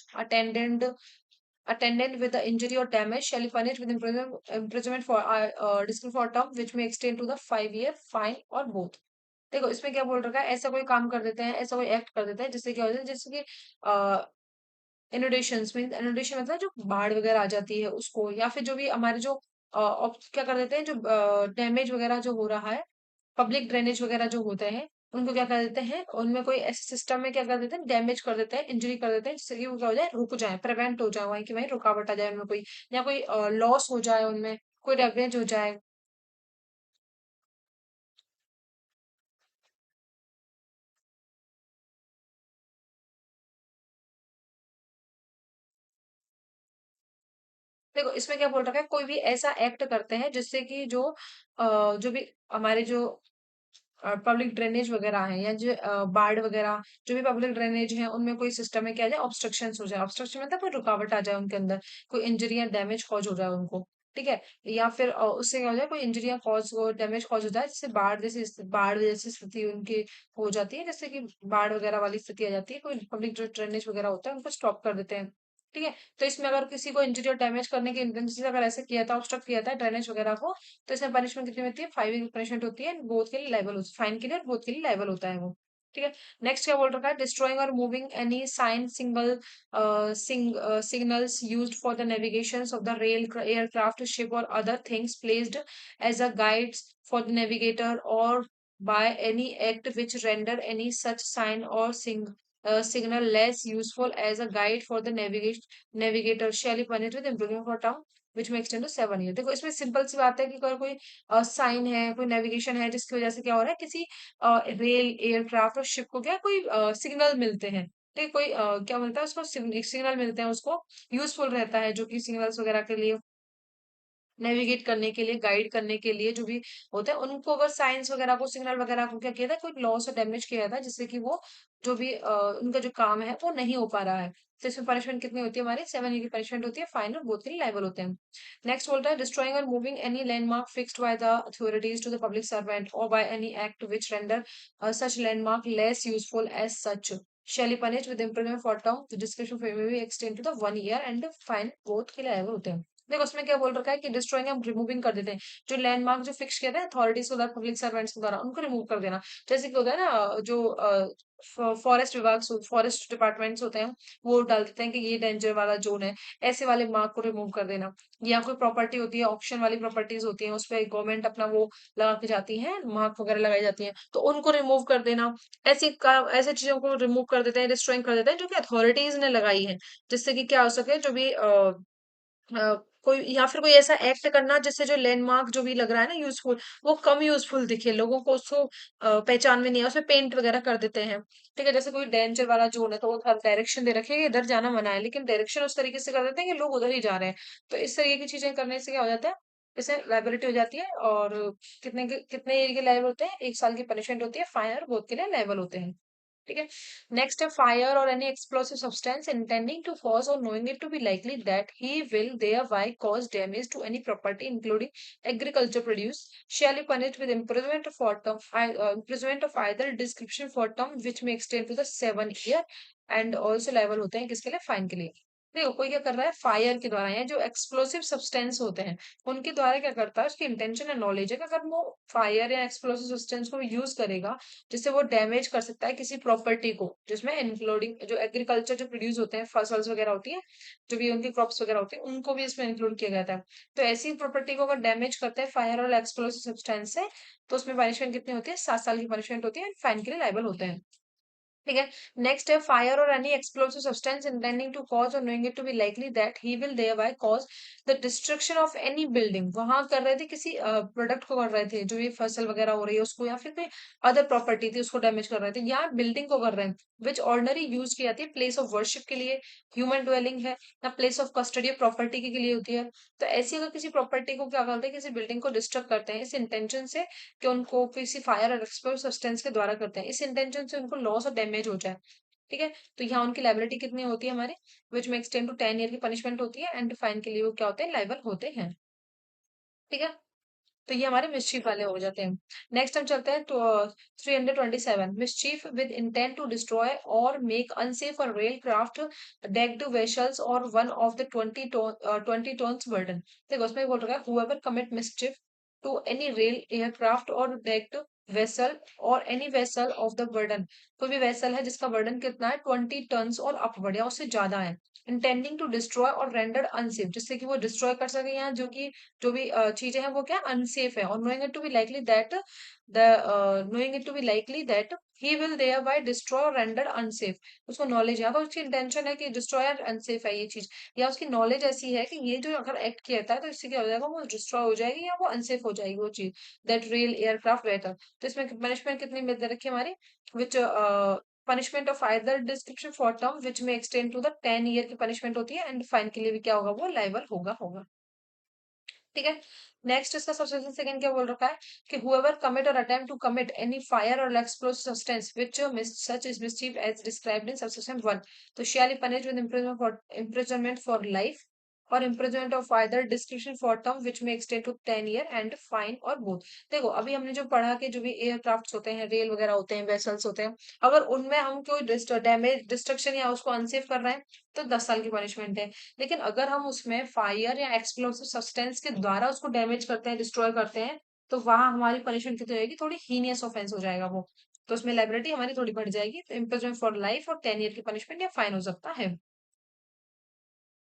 attendant with the injury or damage shall be punished with imprisonment for discipline for term which may extend to the 5 year fine or both। देखो इसमें क्या बोल रखा है, ऐसा कोई काम कर देते हैं, ऐसा कोई एक्ट कर देते हैं जिससे क्या हो जाए, जैसे कि इनोडेशंस मीन इनोडेशन मतलब जो बाढ़ वगैरह आ जाती है उसको, या फिर जो भी हमारे जो क्या कर देते हैं जो डैमेज वगैरह जो हो रहा है, पब्लिक ड्रेनेज वगैरह जो होते हैं उनको क्या कर देते हैं, उनमें कोई ऐसे सिस्टम में क्या कर देते हैं डैमेज कर देते हैं, इंजरी कर देते हैं, जिससे कि वो क्या हो जाए रुक जाए, प्रिवेंट हो जाए, वहीं की वहीं रुकावट आ जाए उनमें कोई, या कोई लॉस हो जाए उनमें, कोई डैमेज हो जाए। देखो इसमें क्या बोल रखा है, कोई भी ऐसा एक्ट करते हैं जिससे कि जो भी हमारे जो पब्लिक ड्रेनेज वगैरह है या जो बाढ़ वगैरह जो भी पब्लिक ड्रेनेज है उनमें कोई सिस्टम में क्या आ जाए ऑब्स्ट्रक्शन हो जाए, ऑब्स्ट्रक्शन मतलब कोई रुकावट आ जाए उनके अंदर, कोई इंजरी या डैमेज कॉज हो जाए उनको, ठीक है? या फिर उससे क्या हो जाए कोई इंजरी या कॉज हो डैमेज कॉज हो जाए, जिससे बाढ़ जैसी स्थिति उनकी हो जाती है, जैसे कि बाढ़ वगैरह वाली स्थिति आ जाती है, कोई पब्लिक जो ड्रेनेज वगैरह होता है उनको स्टॉप कर देते हैं, ठीक है? तो इसमें अगर किसी को इंजरी और डैमेज करने की इंटेंशन से अगर ऐसे किया था ऑब्स्ट्रक्ट किया था ड्रेनेज वगैरह को, तो इसमें पनिशमेंट कितनी होती है, 5 ईयर की पनिशमेंट होती है, बोथ के लिए लाइबल होता है, फाइन के लिए और बोथ के लिए लाइबल होता है वो, ठीक है? नेक्स्ट क्या बोल रखा है, डिस्ट्रॉइंग और moving any sign signals used for the navigations of the aircraft ship or other things placed as a guides for the navigator or by any act which render any such sign or signal less useful as a guide for the navigator shall be punished with imprisonment for term विच में extend to 7 year. देखो इसमें simple सी बात है कि अगर कोई sign है कोई नेविगेशन है जिसकी वजह से क्या हो रहा है, किसी रेल एयरक्राफ्ट और शिप को क्या कोई सिग्नल मिलते हैं, ठीक है? कोई क्या मिलता है उसको, सिग्नल मिलते हैं उसको, यूजफुल रहता है जो कि सिग्नल्स वगैरह के लिए नेविगेट करने के लिए गाइड करने के लिए जो भी होता है उनको, अगर साइंस वगैरह को सिग्नल वगैरह को क्या किया था कोई लॉस और डैमेज किया था जिससे कि वो जो भी उनका जो काम है वो नहीं हो पा रहा है, तो इसमें पनिशमेंट कितनी होती है हमारी 7 ईयर की पनिशमेंट होती है, फाइन और बोथ के लिए लायबल होते हैं। नेक्स्ट बोलता है डिस्ट्रॉइंग और moving any landmark fixed by the authorities to the public servant और by any act which render such landmark less useful as such shall be punished with imprisonment for term, the description may be extended to the 1 year and fine both के लिए liable होते हैं। देखो उसमें क्या बोल रखा है कि डिस्ट्रॉइंग हम रिमूविंग कर देते हैं, जो लैंडमार्क जो फिक्स किया था अथॉरिटीज के द्वारा पब्लिक सर्वेंट्स के द्वारा उनको रिमूव कर देना, जैसे कि होता है ना जो फॉरेस्ट विभाग फॉरेस्ट डिपार्टमेंट्स होते हैं वो डाल देते हैं कि ये डेंजर वाला जोन है, ऐसे वाले मार्क को रिमूव कर देना, या कोई प्रॉपर्टी होती है ऑप्शन वाली प्रॉपर्टीज होती है उस पर गवर्नमेंट अपना वो लगा के जाती है, मार्क वगैरह लगाई जाती है तो उनको रिमूव कर देना, ऐसी चीजों को रिमूव कर देते हैं, डिस्ट्रॉइंग कर देते हैं जो कि अथॉरिटीज ने लगाई है, जिससे कि क्या हो सके जो भी कोई या फिर कोई ऐसा एक्ट करना जिससे जो लैंडमार्क जो भी लग रहा है ना यूजफुल वो कम यूजफुल दिखे लोगों को, उसको पहचान में नहीं है, उसमें पेंट वगैरह कर देते हैं, ठीक है? जैसे कोई डेंजर वाला जोन है तो वो हर डायरेक्शन दे रखे हैं कि इधर जाना मना है, लेकिन डायरेक्शन उस तरीके से कर देते हैं कि लोग उधर ही जा रहे हैं, तो इस तरीके की चीजें करने से क्या हो जाता है, इससे लाइबिलिटी हो जाती है, और कितने एरिया के लायबल होते हैं, 1 साल की पनिशमेंट होती है, फाइन और बोथ के लिए लायबल होते हैं, ठीक है। नेक्स्ट है फायर और any explosive substance intending to cause और knowing it to be likely that he will thereby cause damage to any property including agriculture produce shall be punished with imprisonment for term imprisonment of either description for term which may extend to the 7 year and also liable होते हैं किसके लिए fine के लिए। देखो कोई क्या कर रहा है फायर के द्वारा या जो एक्सप्लोसिव सब्सटेंस होते हैं उनके द्वारा क्या करता है उसकी इंटेंशन है नॉलेज है कि अगर वो फायर या एक्सप्लोसिव सब्सटेंस को यूज करेगा जिससे वो डैमेज कर सकता है किसी प्रॉपर्टी को जिसमें इंक्लूडिंग जो एग्रीकल्चर जो प्रोड्यूस होते हैं फसल्स वगैरह होती है जो भी उनकी क्रॉप्स वगैरह होती है उनको भी इसमें इंक्लूड किया गया था। तो ऐसी प्रॉपर्टी को अगर डैमेज करते हैं फायर और एक्सप्लोसिव सब्सटेंस से तो उसमें पनिशमेंट कितनी होती है 7 साल की पनिशमेंट होती है फाइन के लिए लायबल होते हैं। ठीक है। नेक्स्ट है फायर और any explosive substance intending to cause और knowing it to be likely that he will thereby cause the destruction of any building वहां कर रहे थे किसी प्रोडक्ट को कर रहे थे जो ये फसल वगैरह हो रही है उसको या फिर कोई अदर प्रॉपर्टी थी उसको डैमेज कर रहे थे या बिल्डिंग को कर रहे हैं विच ऑर्डनरी यूज की जाती है प्लेस ऑफ वर्शिप के लिए ह्यूमन ड्वेलिंग है या place of custody of property के लिए होती है। तो ऐसी अगर किसी प्रॉपर्टी को क्या करते हैं किसी बिल्डिंग को डिस्टर्ब करते हैं इस इंटेंशन से कि उनको किसी फायर और एक्सप्लोसिव सब्सटेंस के द्वारा करते हैं इस इंटेंशन से उनको लॉस और डैमेज हो जाए। ठीक है। तो यहाँ उनकी लाइबिलिटी कितनी होती है हमारे विच में एक्सटेंड टू 10 ईयर की पनिशमेंट होती है एंड फाइन के लिए वो क्या होते हैं लाइबल होते हैं। ठीक है। तो ये हमारे मिस्चीफ वाले हो जाते हैं। नेक्स्ट हम चलते हैं तो 327 mischief with intent to destroy और मेक अनसेफ और रेल क्राफ्ट डेक्ड वेसल्स और one of the 20 tons burden. देखो उसमें बोल रहा है whoever commit mischief to any rail aircraft और डेक्ड वेसल और any vessel of the burden कोई भी वेसल है जिसका बर्डन कितना है 20 टन्स और अपवर्ड या उससे ज्यादा है इंटेंडिंग टू डिस्ट्रॉय और रेंडर अनसेफ जिससे कि वो डिस्ट्रॉय कर सके या जो कि जो भी चीजें हैं वो क्या अनसेफ है और knowing it to be likely that the knowing it to be likely that he will thereby destroy और रेंडर अनसेफ उसको नॉलेज है तो उसकी इंटेंशन है कि डिस्ट्रॉय और अनसेफ है ये चीज या उसकी नॉलेज ऐसी है कि ये जो अगर एक्ट किया था तो इससे क्या हो जाएगा वो डिस्ट्रॉय हो जाएगी या वो अनसेफ हो जाएगी वो चीज दैट रेल एयरक्राफ्ट वेटर। तो इसमें पनिशमेंट कितनी मिल रखी है हमारी विच punishment of either description for term which में एक्सटेंड टू द 10 ईयर की पनिशमेंट होती है एंड फाइन के लिए भी क्या होगा वो लाइबल होगा। ठीक है। नेक्स्ट इसका सबसेक्शन सेकंड क्या बोल रखा है कि whoever commit or attempt to commit any fire or explosive substance which such is mischief as described in subsection 1 तो shall be punished with imprisonment for life और imprisonment of either description for term which may extend to 10 year and fine और both। देखो अभी हमने जो पढ़ा कि जो भी एयरक्राफ्ट होते हैं रेल वगैरह होते हैं वेसल्स होते हैं अगर उनमें हम कोई डैमेज डिस्ट्रक्शन या उसको अनसेफ कर रहे हैं तो 10 साल की पनिशमेंट है। लेकिन अगर हम उसमें फायर या एक्सप्लोसिव सब्सटेंस के द्वारा उसको डैमेज करते हैं डिस्ट्रॉय करते हैं तो वहां हमारी पनिशमेंट कितनी होगी थोड़ी हीनियस ऑफेंस हो जाएगा वो। तो उसमें लाइबिलिटी हमारी थोड़ी बढ़ जाएगी तो इम्प्रिजनमेंट फॉर लाइफ और 10 ईयर की पनिशमेंट या फाइन हो सकता है।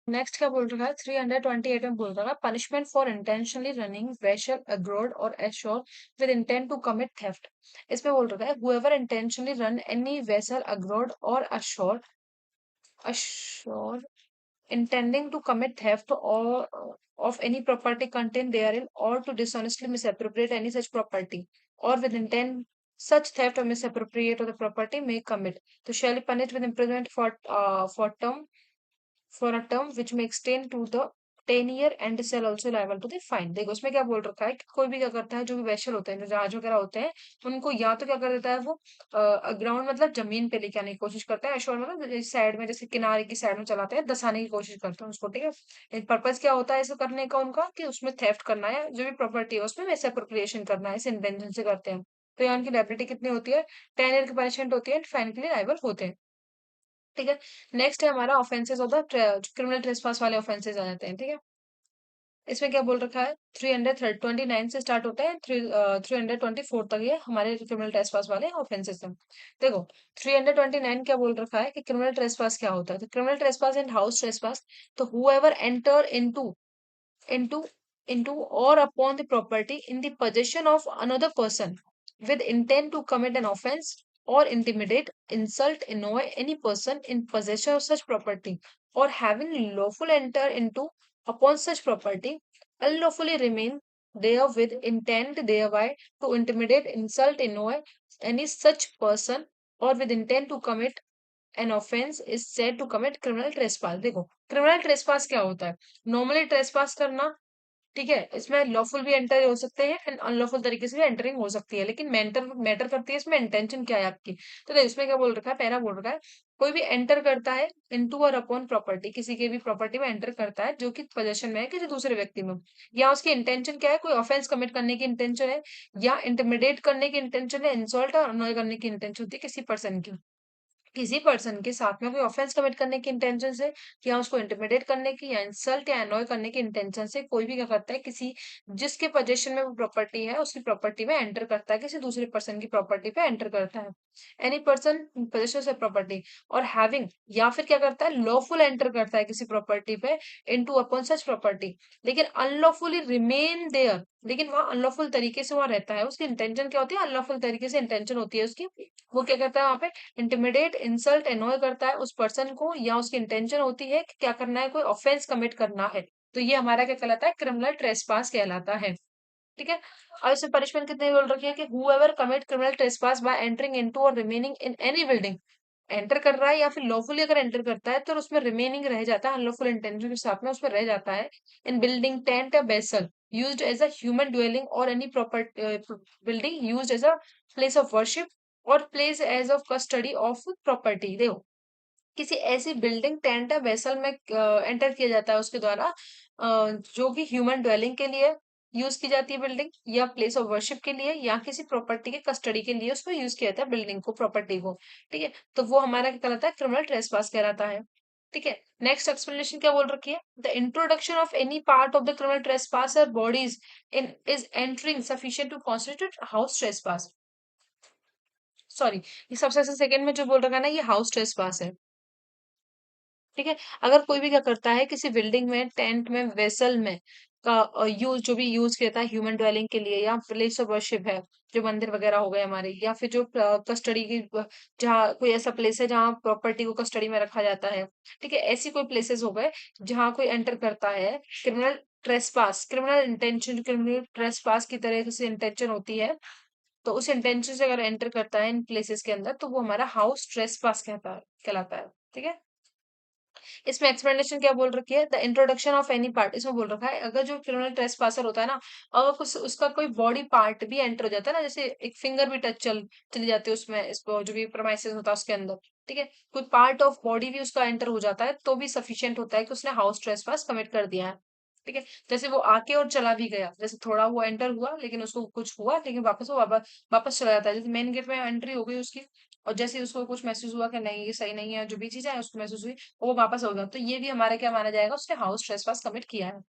नेक्स्ट क्या बोल रखा है 328 में बोल रहा है punishment for intentionally running vessel abroad और ashore with intent to commit theft. इसमें बोल रखा है whoever intentionally run any vessel abroad और ashore ashore intending to commit theft or of any property contained therein or to dishonestly misappropriate any such property or with intent such theft or misappropriate of the property may commit so shall be punished with imprisonment for a term which may extend to the 10 year and shall also liable to the fine। देखो उसमें क्या बोल रखा है कि कोई भी क्या करता है जो भी वैशल होते हैं जो जहाज वगैरह होते हैं उनको या तो क्या कर देता है वो ग्राउंड मतलब जमीन पे लेके आने की कोशिश करता है एश्योर मतलब साइड में जैसे किनारे की साइड में चलाते हैं दसाने की कोशिश करते हैं उसको। ठीक है। पर्पज क्या होता है ऐसा करने का उनका कि उसमें थेफ्ट करना है जो भी प्रॉपर्टी है उसमें वैसे अप्रोप्रिएशन करना है इस इंटेंशन से करते हैं। तो यहाँ उनकी लायबिलिटी कितनी होती है 10 ईयर की पनिशमेंट होती है फाइन के लिए लायबल होते हैं। ठीक है। नेक्स्ट है हमारा offences of the criminal trespass वाले ऑफेंसेस आ जाते हैं। ठीक है। इसमें क्या बोल रखा है 329 से स्टार्ट होता है 324 तक ये हमारे क्रिमिनल ट्रेसपास वाले ऑफेंसेस हैं। देखो 329 क्या बोल रखा है कि क्रिमिनल ट्रेसपास क्या होता है तो criminal trespass and house trespass तो whoever enter into into or upon the property in the possession of another person with intent to commit an offense or intimidate insult annoy any person in possession of such property or having lawful enter into upon such property unlawfully remain there with intent thereby to intimidate insult annoy any such person or with intent to commit an offense is said to commit criminal trespass। देखो criminal trespass क्या होता है normally trespass करना ठीक है, इसमें lawful भी enter हो सकते हैं एंड अनलॉफुल तरीके से भी एंटरिंग हो सकती है, लेकिन मैटर मैटर करती है इसमें इंटेंशन क्या है आपकी। तो देखो इसमें क्या बोल रखा है, पहला बोल रखा है कोई भी एंटर करता है इनटू और अपॉन प्रॉपर्टी, किसी के भी प्रॉपर्टी में एंटर करता है जो कि पोजेशन में है किसी दूसरे व्यक्ति में, या उसकी इंटेंशन क्या है, कोई ऑफेंस कमिट करने की इंटेंशन है, या इंटिमिडेट करने की इंटेंशन है, इंसल्ट और अनॉय करने की इंटेंशन होती है किसी पर्सन की, किसी पर्सन के साथ में कोई ऑफेंस कमिट करने की इंटेंशन से, या उसको इंटिमिडेट करने की, या इंसल्ट या अनॉय करने की इंटेंशन से कोई भी क्या करता है, किसी जिसके पोजेशन में वो प्रॉपर्टी है उसकी प्रॉपर्टी में एंटर करता है, किसी दूसरे पर्सन की प्रॉपर्टी पे एंटर करता है। एनी पर्सन पोजेशन से प्रॉपर्टी और हैविंग, या फिर क्या करता है लॉफुल एंटर करता है किसी प्रॉपर्टी पे इनटू अपॉन सच प्रॉपर्टी, लेकिन अनलॉफुली रिमेन देयर, लेकिन वहां अनलॉफुल तरीके से वहां रहता है, उसकी इंटेंशन क्या होती है, अनलॉफुल तरीके से इंटेंशन होती है उसकी, वो क्या करता है वहां पे इंटिमिडेट इंसल्ट एनॉय करता है उस पर्सन को, या उसकी इंटेंशन होती है कि क्या करना है, कोई ऑफेंस कमिट करना है, तो ये हमारा क्या कहलाता है, क्रिमिनल ट्रेसपास कहलाता है। ठीक है, और इसमें पनिशमेंट कितनी बोल रखी है कि whoever commit criminal trespass by entering into or remaining in any building, enter कर रहा है या फिर लॉफुली अगर एंटर करता है तो उसमें रिमेनिंग रह जाता है, अनलॉफुल इंटेंशन के साथ में उसमें रह जाता है, इन बिल्डिंग टेंट या vessel used as a human dwelling और any proper building used as a place of worship और place as of custody of property. देखो किसी ऐसी बिल्डिंग टेंट या वेसल में एंटर किया जाता है उसके द्वारा, जो कि ह्यूमन ड्वेलिंग के लिए यूज की जाती है बिल्डिंग, या प्लेस ऑफ वर्शिप के लिए, या किसी प्रॉपर्टी के कस्टडी के लिए उसको यूज किया जाता है बिल्डिंग को, प्रॉपर्टी को। ठीक है, तो वो हमारा क्या कहलाता है, क्रिमिनल ट्रेसपास कहलाता है। ठीक है, नेक्स्ट एक्सप्लेनेशन क्या बोल रखी है, the introduction of any part of the criminal trespasser bodies in is entering sufficient to constitute house trespass. Sorry, ये सबसे सेकंड में जो बोल रखा है ना, ये हाउस ट्रेसपास है। ठीक है, अगर कोई भी क्या करता है किसी बिल्डिंग में, टेंट में, वेसल में का यूज जो भी यूज किया था ह्यूमन ड्वेलिंग के लिए, या प्लेस ऑफ वर्शिप है जो मंदिर वगैरह हो गए हमारे, या फिर जो कस्टडी की जहाँ कोई ऐसा प्लेस है जहाँ प्रॉपर्टी को कस्टडी में रखा जाता है। ठीक है, ऐसी कोई प्लेसेस हो गए जहाँ कोई एंटर करता है, criminal trespass, criminal intention, criminal trespass की तरह से इंटेंशन होती है, तो उस इंटेंशन से अगर एंटर करता है इन प्लेसेस के अंदर तो वो हमारा हाउस ट्रेसपास कहलाता है। ठीक है, इसमें एक्सप्लेनेशन क्या बोल रखी है, the introduction of any part, इसमें बोल रखा है अगर जो क्रिमिनल ट्रेसपासर होता है ना, अगर कुछ उसका कोई बॉडी पार्ट भी एंटर हो जाता है ना, जैसे एक फिंगर भी टच चली जाती है उसमें, इसको जो भी प्रोमाइसेस होता है उसके अंदर, ठीक है, कोई पार्ट ऑफ बॉडी भी उसका एंटर हो जाता है तो भी सफिशियंट होता है कि उसने हाउस ट्रेसपास कमिट कर दिया है। ठीक है, जैसे वो आके और चला भी गया, जैसे थोड़ा वो एंटर हुआ लेकिन उसको कुछ हुआ, लेकिन वापस वो वापस चला जाता है, जैसे मेन गेट में एंट्री हो गई उसकी, और जैसे ही उसको कुछ महसूस हुआ कि नहीं ये सही नहीं है, जो भी चीज है उसको महसूस हुई, वो वापस होगा, तो ये भी हमारा क्या माना जाएगा, उसने हाउस ट्रेसपास कमिट किया है।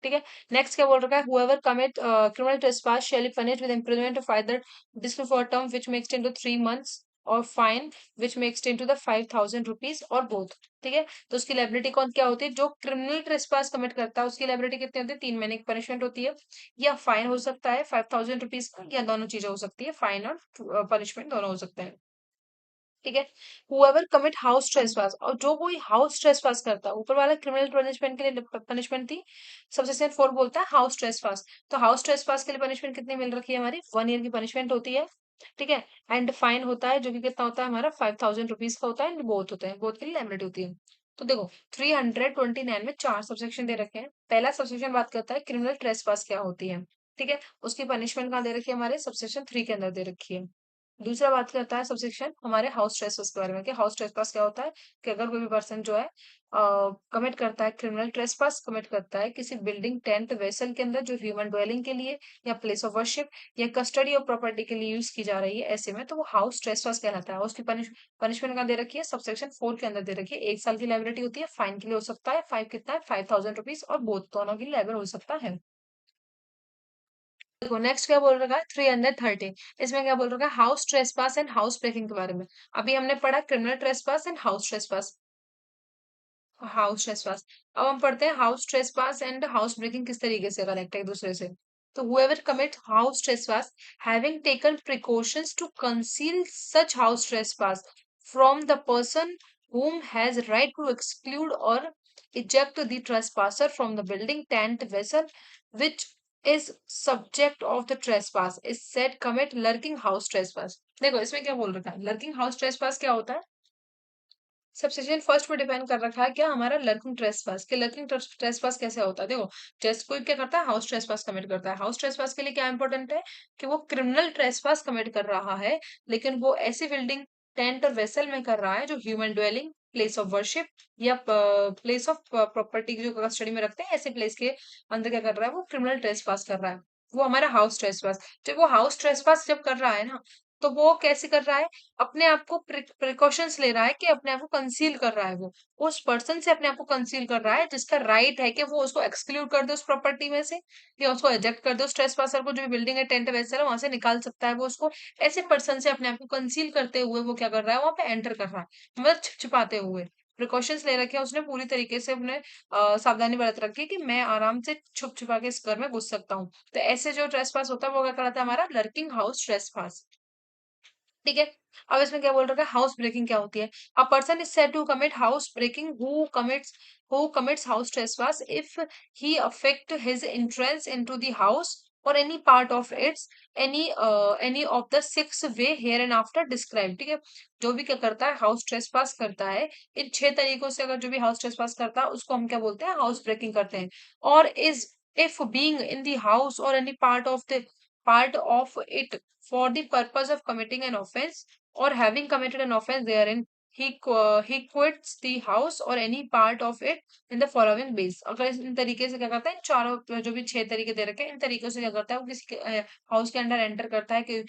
ठीक है, नेक्स्ट क्या बोल रखा है, whoever commit criminal trespass shall be punished with imprisonment of either discipline for a term which may extend to 3 months or fine which may extend to the 5,000 rupees और both। ठीक है, तो उसकी लाइबिलिटी कौन क्या होती है, जो क्रिमिनल ट्रेसपास कमिट करता है उसकी लाइबिलिटी कितनी होती है, 3 महीने की पनिशमेंट होती है, या फाइन हो सकता है 5,000 रुपीज का, या दोनों चीजें हो सकती है, फाइन और पनिशमेंट दोनों हो सकते हैं। ठीक है, हुएवर कमिट हाउस ट्रेसपास, और जो कोई हाउस ट्रेसपास करता है, ऊपर वाला क्रिमिनल पनिशमेंट के लिए पनिशमेंट थी, सबसेक्शन 4 बोलता है हाउस ट्रेसपास, तो हाउस ट्रेसपास के लिए पनिशमेंट कितनी मिल रखी है हमारी, 1 ईयर की पनिशमेंट होती है। ठीक है, एंड फाइन होता है जो कि कितना होता है हमारा 5,000 रुपीज का होता है, एंड बोथ होते हैं, बोथ के लिए लाइबिलिटी होती है। तो देखो 329 में 4 सबसेक्शन दे रखे हैं, पहला सबसेक्शन बात करता है क्रिमिनल ट्रेसपास क्या होती है। ठीक है, उसकी पनिशमेंट कहाँ दे रखी है, हमारे सबसेक्शन 3 के अंदर दे रखी है। दूसरा बात करता है सबसेक्शन हमारे हाउस ट्रेसपास के बारे में, कि हाउस ट्रेसपास क्या होता है, कि अगर कोई भी पर्सन जो है कमिट करता है, क्रिमिनल ट्रेसपास कमिट करता है किसी बिल्डिंग टेंट वेसल के अंदर जो ह्यूमन ड्वेलिंग के लिए, या प्लेस ऑफ वर्शिप, या कस्टडी ऑफ प्रॉपर्टी के लिए यूज की जा रही है, ऐसे में तो वो हाउस ट्रेसपास कहलाता है, और उसकी पनिशमेंट कहाँ दे रखी है, सबसेक्शन 4 के अंदर दे रखी है, 1 साल की लाइबिलिटी होती है, फाइन के लिए हो सकता है, फाइन कितना है 5,000 रुपीज, और बोथ दोनों के लिए लाइबल हो सकता है। देखो नेक्स्ट क्या बोल रखा है, 313, इसमें क्या बोल रखा है, house trespass and house breaking के बारे में। अभी हमने पढ़ा criminal trespass and house trespass, house trespass, अब हम पढ़ते हैं house trespass and house breaking किस तरीके से कनेक्ट है एक दूसरे से। तो whoever commit house trespass having taken precautions to conceal such house trespass from the person whom has right to exclude or eject the trespasser from the building tent vessel which is subject of the trespass is said commit lurking house trespass। देखो इसमें क्या बोल रखा है, lurking house trespass क्या होता है, सब्सिशन first पे डिपेंड कर रखा है क्या हमारा लर्किंग ट्रेसपास कि लर्किंग ट्रेसपास कैसे होता है। देखो, जैसे कोई क्या करता है, हाउस ट्रेसपास कमिट करता है। हाउस ट्रेसपास के लिए क्या इंपॉर्टेंट है कि वो क्रिमिनल ट्रेसपास कमिट कर रहा है, लेकिन वो ऐसी बिल्डिंग, टेंट और वेसल में कर रहा है जो human dwelling, place of worship या प्लेस ऑफ प्रॉपर्टी जो कस्टडी में रखते हैं, ऐसे प्लेस के अंदर क्या कर रहा है, वो क्रिमिनल ट्रेसपास कर रहा है। वो हमारा हाउस ट्रेसपास। जब वो हाउस ट्रेसपास जब कर रहा है ना, तो वो कैसे कर रहा है, अपने आप को प्रिकॉशंस ले रहा है कि अपने आप को कंसील कर रहा है। वो उस पर्सन से अपने आप को कंसील कर रहा है जिसका राइट है कि वो उसको एक्सक्लूड कर दे उस प्रॉपर्टी में से, या उसको एजेक्ट कर दे उस ट्रेसपासर को, जो भी बिल्डिंग है, टेंट वैसे है, वहां से निकाल सकता है वो उसको। ऐसे पर्सन से अपने आप को कंसील करते हुए वो क्या कर रहा है, वहां पे एंटर कर रहा है, मतलब छिपाते हुए। प्रिकॉशंस ले रखे हैं उसने, पूरी तरीके से अपने सावधानी बरत रखी है कि मैं आराम से छुप छुपा के इस घर में घुस सकता हूँ। तो ऐसे जो ट्रेसपास होता है वो क्या कहलाता है, हमारा लर्किंग हाउस ट्रेसपास। ठीक है। अब इसमें क्या बोल रखा है, हाउस ब्रेकिंग क्या होती है। A person is said to commit house breaking who commits house trespass if he affect his entrance into the house और any part of its, any of the six way here and after describe. ठीक है। जो भी क्या करता है, house trespass करता है, इन 6 तरीकों से अगर जो भी हाउस ट्रेसपास करता है उसको हम क्या बोलते हैं, हाउस ब्रेकिंग करते हैं। और is if being in the house और any part of it for the purpose of committing an offense or having committed an offense therein, he quits the house or any part of it in the following ways। अगर इन तरीके से क्या करता है, इन चारों जो भी 6 तरीके दे रखे हैं, इन तरीकों से क्या करता है, वो किसी के हाउस के अंदर एंटर करता है कि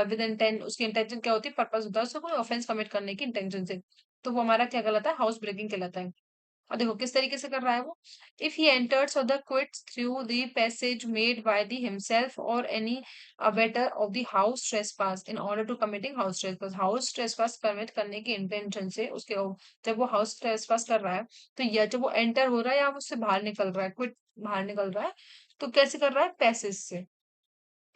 विद इंटेंट, उसकी इंटेंशन क्या होती है, पर्पस होता है उसको कोई ऑफेंस कमिट करने की इंटेंशन से, तो वो हमारा क्या कहलाता है, हाउस ब्रेकिंग कहलाता है। और देखो किस तरीके से कर रहा है वो। इफ ही एंटर्स और the quits through the passage made by the himself और any abettor of the house trespass in order to committing house trespass. House trespass commit करने की इंटेंशन से उसके जब वो हाउस ट्रेसपास कर रहा है, तो या जब वो एंटर हो रहा है या वो उससे बाहर निकल रहा है, क्विट बाहर निकल रहा है, तो कैसे कर रहा है, पैसेज से।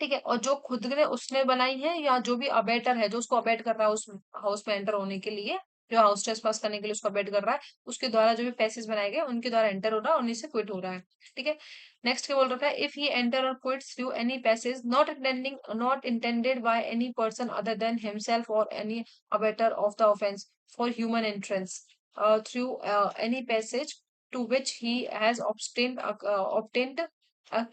ठीक है। और जो खुद ने उसने बनाई है या जो भी अबेटर है जो उसको अबेट कर रहा है उस हाउस में एंटर होने के लिए, जो हाउस टेस्ट पास करने के लिए उसको अबेट कर रहा है, उसके द्वारा जो भी पैसेज बनाए गए उनके द्वारा एंटर हो रहा है, उन्हीं से क्विट हो रहा है। ठीक है। नेक्स्ट क्या बोल रखा है, इफ ही एंटर और quits through any passage not intended by any person other than himself और any abettor of the offence for human entrance through any passage to which he has obtained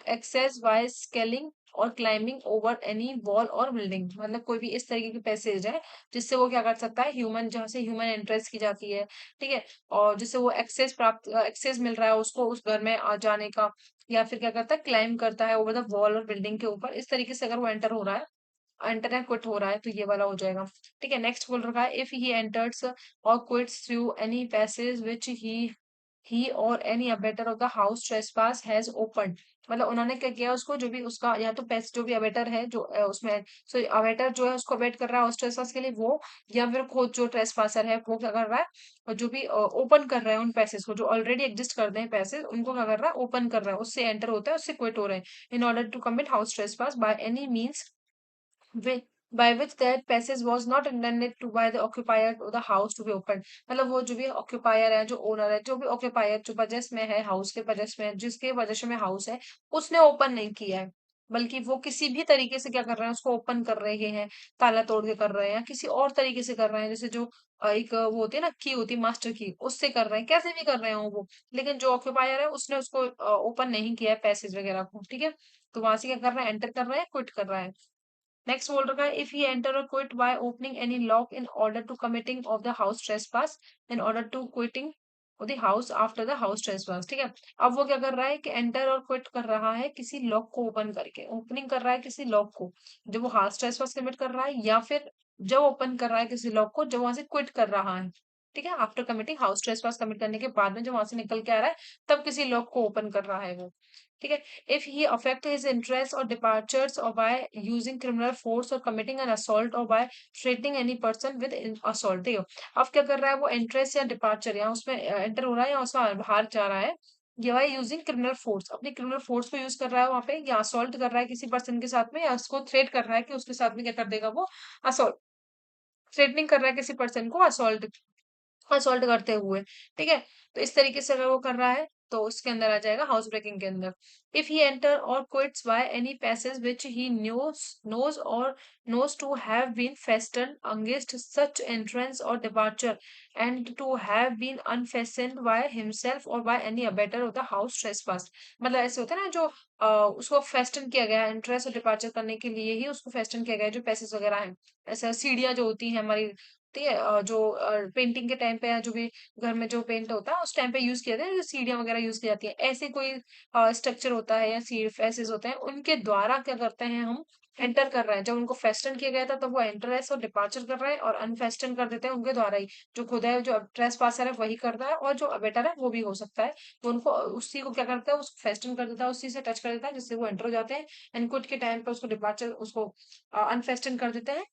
access by scaling और climbing over any wall और building. मतलब कोई भी इस तरीके की passage है जिससे वो क्या कर सकता है, ह्यूमन, जहाँ से ह्यूमन एंट्रेंस की जाती है। ठीक है। और जिससे वो एक्सेस मिल रहा है उसको उस घर में आ जाने का, या फिर क्या करता है, क्लाइम करता है ओवर द वॉल और बिल्डिंग के ऊपर। इस तरीके से अगर वो एंटर हो रहा है, एंटर या क्विट हो रहा है, तो ये वाला हो जाएगा। ठीक है। नेक्स्ट बोल रखा है, इफ ही एंटर्स और quits through any passage which he और any abettor of the house trespass has open. मतलब उन्होंने क्या किया, उसको जो भी उसका या तो पैस जो भी अबेटर है जो उसमें, सो अबेटर जो है उसको अबेट कर रहा है हाउस ट्रेसपास के लिए वो, या फिर खुद जो ट्रेसपासर है वो क्या कर रहा है, और जो भी ओपन कर रहा है उन पैसेज को, जो ऑलरेडी एग्जिस्ट करते हैं पैसेज, उनको क्या कर रहा है, ओपन कर रहा है, उससे एंटर होता है, उससे क्विट हो रहे हैं, in order to commit house trespass by any means by which that passage was not intended to by the occupier of the house to be opened। मतलब वो जो भी ऑक्यूपायर है, जो ओनर है, जो भी ऑक्यूपायर जो पजेस में है, हाउस के पजेस में है, जिसके पजेशन में हाउस है, उसने ओपन नहीं किया है, बल्कि वो किसी भी तरीके से क्या कर रहे हैं, उसको ओपन कर रहे हैं, ताला तोड़ के कर रहे हैं, किसी और तरीके से कर रहे हैं, जैसे जो एक वो होती है ना, की होती है मास्टर की, उससे कर रहे हैं, कैसे भी कर रहे हो वो, लेकिन जो ऑक्यूपायर है उसने उसको ओपन नहीं किया है पैसेज वगैरह को। ठीक है। तो वहां से क्या कर रहा है, एंटर कर रहा है, क्विट कर रहा है। नेक्स्ट बोल रखा है, इफ ही एंटर और quit by opening any lock in order to committing of the house trespass in order to quitting the house after the house trespass. ठीक है। अब वो क्या कर रहा है कि एंटर और क्विट कर रहा है किसी लॉक को ओपन करके, ओपनिंग कर रहा है किसी लॉक को जब वो हाउस ट्रेसपास कमिट कर रहा है, या फिर जब ओपन कर रहा है किसी लॉक को जब वहां से क्विट कर रहा है। ठीक है। After committing house trespass commit करने के बाद में जब वहां से निकल के आ रहा है, तब किसी लॉक को ओपन कर रहा है वो। ठीक है। If he affect his interests or departures or by using criminal force or committing an assault or by threatening any person with assault। देखो अब क्या कर रहा है वो, इंटरेस्ट या डिपार्चर या उसमें एंटर हो रहा है या उसमें बाहर जा रहा है, या वह यूजिंग क्रिमिनल फोर्स, अपनी क्रिमिनल फोर्स को यूज कर रहा है वहां पे, या असॉल्ट कर रहा है किसी पर्सन के साथ में, या उसको थ्रेट कर रहा है कि उसके साथ में क्या कर देगा वो, असॉल्ट, थ्रेटनिंग कर रहा है किसी पर्सन को असॉल्ट असॉल्ट करते हुए। ठीक है। तो इस तरीके से अगर वो कर रहा है, तो उसके अंदर आ जाएगा हाउस ब्रेकिंग के अंदर। इफ ही एंटर और quits by any passage which he knows और knows to have been fastened against such entrance or departure and to have been unfastened by himself or by any abettor of the house trespass। मतलब ऐसे होता है ना जो उसको फेस्टन किया गया है एंट्रेंस और डिपार्चर करने के लिए ही उसको फेस्टन किया गया है, जो पैसेज वगैरह हैं, ऐसा सीढ़ियां जो होती हैं हमारी, ठीक है, जो पेंटिंग के टाइम पे या जो भी घर में जो पेंट होता है उस टाइम पे यूज किया जाता है, जो सीढ़ियां वगैरह यूज की जाती है, ऐसे कोई स्ट्रक्चर होता है या सी फेसेस होते हैं, उनके द्वारा क्या करते हैं हम एंटर कर रहे हैं। जब उनको फेस्टन किया गया था तब वो एंटर है और डिपार्चर कर रहे हैं, और अनफेस्टन कर देते हैं उनके द्वारा ही। जो खुदा है, जो ट्रेस पासर है वही करता है, और जो अबेटर है वो भी हो सकता है। वो उनको उसी को क्या करता है, उसको फेस्टन कर देता है, उसी से टच कर देता है जिससे वो एंटर हो जाते हैं। एंड कुछ के टाइम पे उसको डिपार्चर, उसको अनफेस्टन कर देते हैं,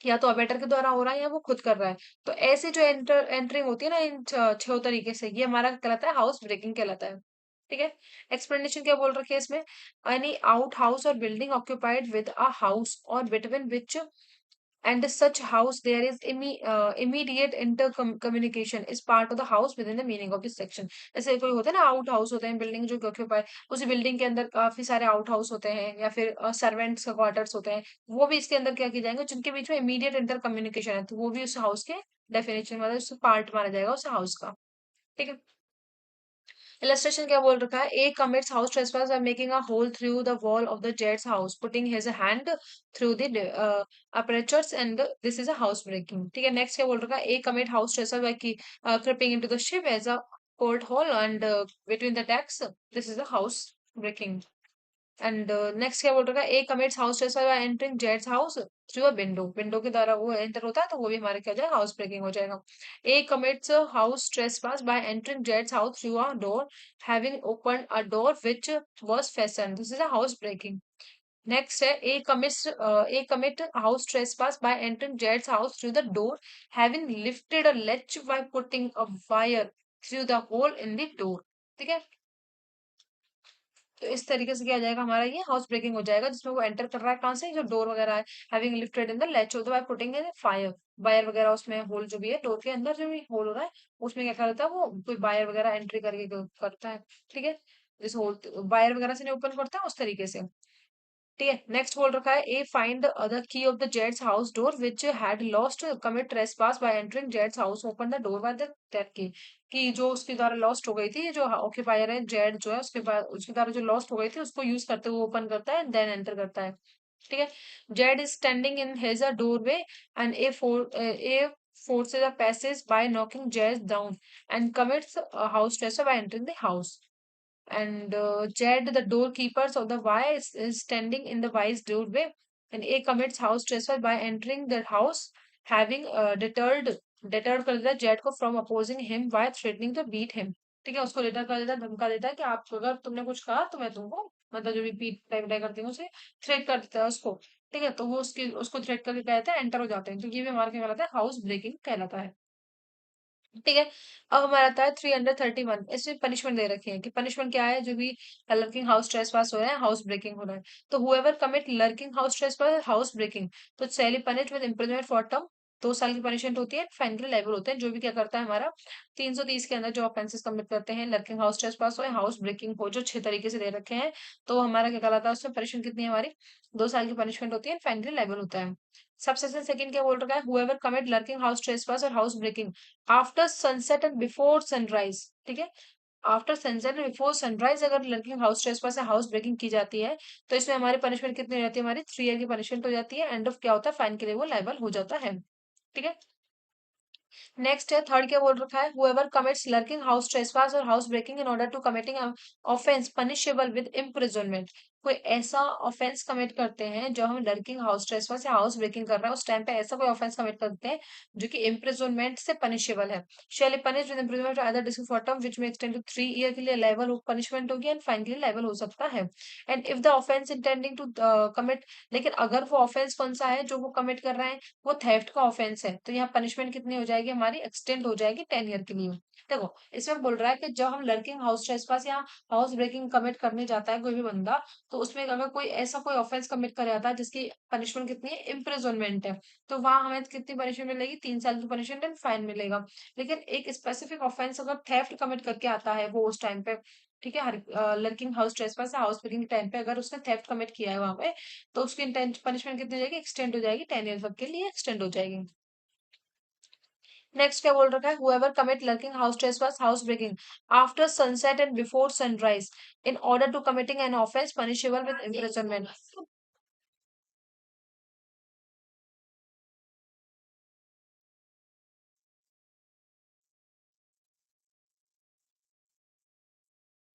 या तो अबेटर के द्वारा हो रहा है या वो खुद कर रहा है। तो ऐसे जो एंटरिंग होती है ना इन छह तरीके से, ये हमारा कहलाता है हाउस ब्रेकिंग कहलाता है। ठीक है। एक्सप्लेनेशन क्या बोल रखी है इसमें, एनी आउट हाउस और building occupied with a house और between which and such house there is immediate communication is part of the house within the meaning of this section। जैसे कोई होता है ना आउट हाउस होते हैं, बिल्डिंग जो ऑक्यूपाई, उसी बिल्डिंग के अंदर काफी सारे आउट हाउस होते हैं या फिर सर्वेंट्स का क्वार्टर्स होते हैं, वो भी इसके अंदर क्या किए जाएंगे, जिनके बीच में इमीडिएट इंटर कम्युनिकेशन है, तो वो भी उस हाउस के डेफिनेशन मतलब उस पार्ट माना जाएगा उस हाउस का। ठीक है। Illustration क्या बोल रखा है, A commits house trespass by making a hole through the wall of the Jed's house, putting his hand through the apertures and this is a house breaking। ठीक है। नेक्स्ट क्या बोल रखा है, A commit house trespass by creeping into the ship as a porthole and between the decks, this is a house breaking। And next क्या बोल रखा है, a commits house trespass by entering jets house through a window, window के द्वारा वो enter होता है तो वो भी हमारे क्या हो जाएगा, हाउस ब्रेकिंग हो जाएगा। A commits house trespass by entering jets house through a door having open a door which was fastened, this is a house breaking. Next है, a commit house trespass by entering jets house through the door having lifted a latch by putting a wire through the hole in the door. ठीक है। तो इस तरीके से क्या हो जाएगा हमारा, ये हाउस ब्रेकिंग हो जाएगा, जिसमें वो एंटर कर रहा है कहाँ से, जो डोर वगैरह है, having lifted in the latch of the by putting in fire, wire वगैरह उसमें होल जो भी है डोर के अंदर जो भी होल हो रहा है उसमें क्या करता है, वो कोई वायर वगैरह एंट्री करके करता है। ठीक है। जिस होल वायर वगैरह से नहीं ओपन करता है उस तरीके से। ठीक है। नेक्स्ट बोल रखा है, a find the key of the jets house door which had lost commit trespass by entering jets house open the door by the that key, जो उसके द्वारा लॉस्ट हो गई थी, जो ऑक्यूपायर है जेड जो है उसके बाद उसके द्वारा जो लॉस्ट हो गई थी उसको यूज करते हुए ओपन करता है देन एंटर करता है। ठीक है। Z is standing in his a doorway and A forces a passage by knocking Jed down and commits a house trespass by entering the house। And Jed, the doorkeepers of the Y, is standing in the Y's doorway, and A commits house trespass by entering the house, having deterred कर देता है Z को from opposing him by threatening to beat him। ठीक है। उसको deter कर देता है, धमका देता है कि आप अगर तुमने कुछ कहा तो मैं तुमको, मतलब जो भी पीट पिटाई करती हूँ उसे थ्रेट कर देता है उसको। ठीक है। तो वो उसको थ्रेट करके कहता है एंटर हो जाते हैं, तो ये भी हमारा क्या कहलाता है, हाउस ब्रेकिंग कहलाता है। ठीक है। अब हमारा आता है 331, इसमें पनिशमेंट दे रखी है कि पनिशमेंट क्या है, जो भी लर्किंग हाउस ट्रेसपास हो रहा है, हाउस ब्रेकिंग हो रहा है, तो whoever commit lurking house trespass house breaking तो shall be punished with imprisonment for term, 2 साल की पनिशमेंट होती है, फाइन के लायबल होते हैं। जो भी क्या करता है हमारा 330 के अंदर जो ऑफेंसेस कमिट करते हैं, लर्किंग हाउस ट्रेसपास हो या हाउस ब्रेकिंग हो, जो 6 तरीके से दे रखे हैं, तो हमारा क्या कहलाता है, उसमें पनिशमेंट कितनी है हमारी, 2 साल की पनिशमेंट होती है, फाइन के लायबल होता है। सबसेक्शन सेकंड क्या बोल रखा है, whoever commit lurking house trespass और house breaking after sunset and before sunrise. ठीक है। After sunset and before sunrise अगर लड़की हाउस ट्रेसपास से हाउस ब्रेकिंग की जाती है तो इसमें हमारी पनिशमेंट कितनी हो जाती है, हमारी 3 ईयर की पनिशमेंट हो जाती है। एंड ऑफ क्या होता है, फाइन के लिए वो लायबल हो जाता है। ठीक है। नेक्स्ट है, थर्ड क्या बोल रखा है, whoever commits lurking house trespass और house breaking in order to committing offence punishable with imprisonment, कोई ऐसा ऑफेंस कमिट करते हैं जो हम लर्किंग हाउस ट्रेसपास या हाउस ब्रेकिंग कर रहे हैं उस टाइम पे ऐसा कोई ऑफेंस कमिट करते हैं जो कि इम्प्रिजनमेंट से पनिशेबल है, shall punish with imprisonment other disc for term which may extend to 3 year के लिए लायबल पनिशमेंट होगी एंड फाइन के लिए लायबल हो सकता है। And if the offence intending to commit, लेकिन अगर वो ऑफेंस कौन सा है जो वो कमिट कर रहे हैं, वो थेफ्ट का ऑफेंस है, तो यहाँ पनिशमेंट कितनी हो जाएगी हमारी, एक्सटेंड हो जाएगी 10 ईयर के लिए। देखो इसमें बोल रहा है कि जब हम लर्किंग हाउस ट्रेसपास या हाउस ब्रेकिंग कमिट करने जाता है कोई भी बंदा, तो उसमें अगर कोई ऐसा कोई ऑफेंस कमिट कर जाता है जिसकी पनिशमेंट कितनी है, इम्प्रिजनमेंट है, तो वहां हमें कितनी पनिशमेंट मिलेगी, 3 साल की पनिशमेंट एंड फाइन मिलेगा। लेकिन एक स्पेसिफिक ऑफेंस अगर थेफ्ट कमिट करके आता है वो उस टाइम पे, ठीक है, लर्किंग हाउस ट्रेसपास या हाउस ब्रेकिंग टाइम पे अगर उसने थेफ्ट कमिट किया है वहां पे, तो उसकी पनिशमेंट कितनी हो जाएगी, एक्सटेंड हो जाएगी, 10 ईयर तक के लिए एक्सटेंड हो जाएगी। नेक्स्ट क्या बोल रखा है, whoever commit lurking house trespass, house breaking after sunset and before sunrise in order to committing an offense punishable with imprisonment।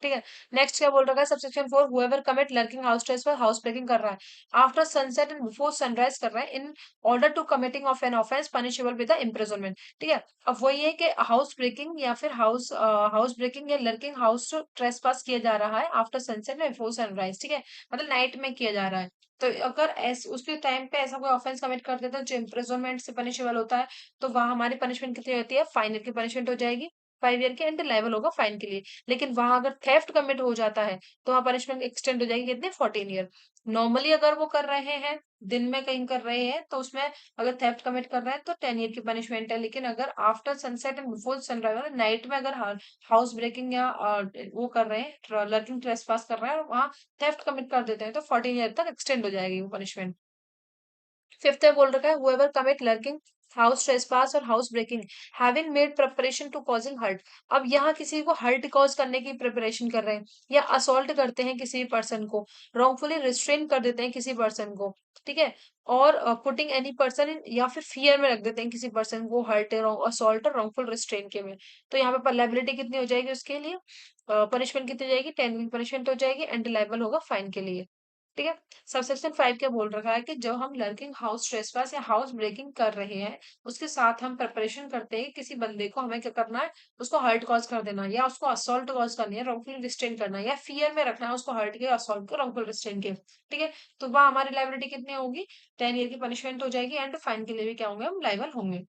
ठीक है। नेक्स्ट क्या बोल रखा है, subsection 4, whoever commit lurking house trespass, house breaking कर रहा है after sunset and before sunrise कर रहा है in order to committing of an offence punishable with imprisonment. ठीक है। अब वही है कि हाउस ब्रेकिंग या फिर हाउस ब्रेकिंग या लर्किंग हाउस ट्रेसपास किया जा रहा है after sunset and before sunrise, ठीक है, मतलब नाइट में किया जा रहा है। तो अगर उसके टाइम पे ऐसा कोई ऑफेंस कमिट कर देता है जो इम्प्रिजनमेंट से पनिशेबल होता है, तो वहां हमारी पनिशमेंट कितनी होती है, फाइन की पनिशमेंट हो जाएगी, 5 ईयर की, एंड लायबल होगा फाइन के लिए। लेकिन वहां अगर थेफ्ट कमिट हो जाता है तो वहां पनिशमेंट एक्सटेंड हो जाएगी, कितने, 14 ईयर। नॉर्मली अगर वो कर रहे हैं, दिन में कहीं कर रहे हैं, तो उसमें अगर थेफ्ट कमिट कर रहे हैं तो 10 ईयर की पनिशमेंट है। लेकिन अगर after sunset and before sunrise night में अगर हाउस ब्रेकिंग या वो कर रहे हैं, लर्किंग ट्रेसपास कर रहे हैं और वहां थेफ्ट कमिट कर देते हैं, तो 14 ईयर तक एक्सटेंड हो जाएगी वो पनिशमेंट। फिफ्थ में बोल रखा है whoever commit lurking house trespass और house breaking having made preparation to causing hurt. अब यहाँ किसी को हर्ट कॉज करने की प्रिपरेशन कर रहे हैं या असॉल्ट करते हैं किसी पर्सन को, रॉन्गफुली रिस्ट्रेन कर देते हैं किसी पर्सन को, ठीक है, और पुटिंग एनी पर्सन इन, या फिर फियर में रख देते हैं किसी पर्सन को, हर्ट, असॉल्ट और रॉन्गफुल रिस्ट्रेन के में। तो यहाँ पे लाइबिलिटी कितनी हो जाएगी उसके लिए, पनिशमेंट कितनी हो जाएगी, 10 पनिशमेंट हो जाएगी, एंड लाइबल होगा फाइन के लिए। ठीक है। सबसेक्शन 5 क्या बोल रखा है कि जब हम लर्किंग हाउस ट्रेसपास या हाउस ब्रेकिंग कर रहे हैं, उसके साथ हम प्रिपरेशन करते हैं कि किसी बंदे को हमें क्या करना है, उसको हर्ट कॉज कर देना, या उसको असॉल्ट कॉज करनी है, रॉन्गफुल रिस्ट्रेन करना है, या फियर में रखना है उसको, हर्ट के, असॉल्ट के, रॉन्गफुल रिस्ट्रेन के। ठीक है। तो वह हमारी लाइबिलिटी कितनी होगी, 10 ईयर की पनिशमेंट हो जाएगी, एंड फाइन के लिए भी क्या होंगे, हम लाइबल होंगे।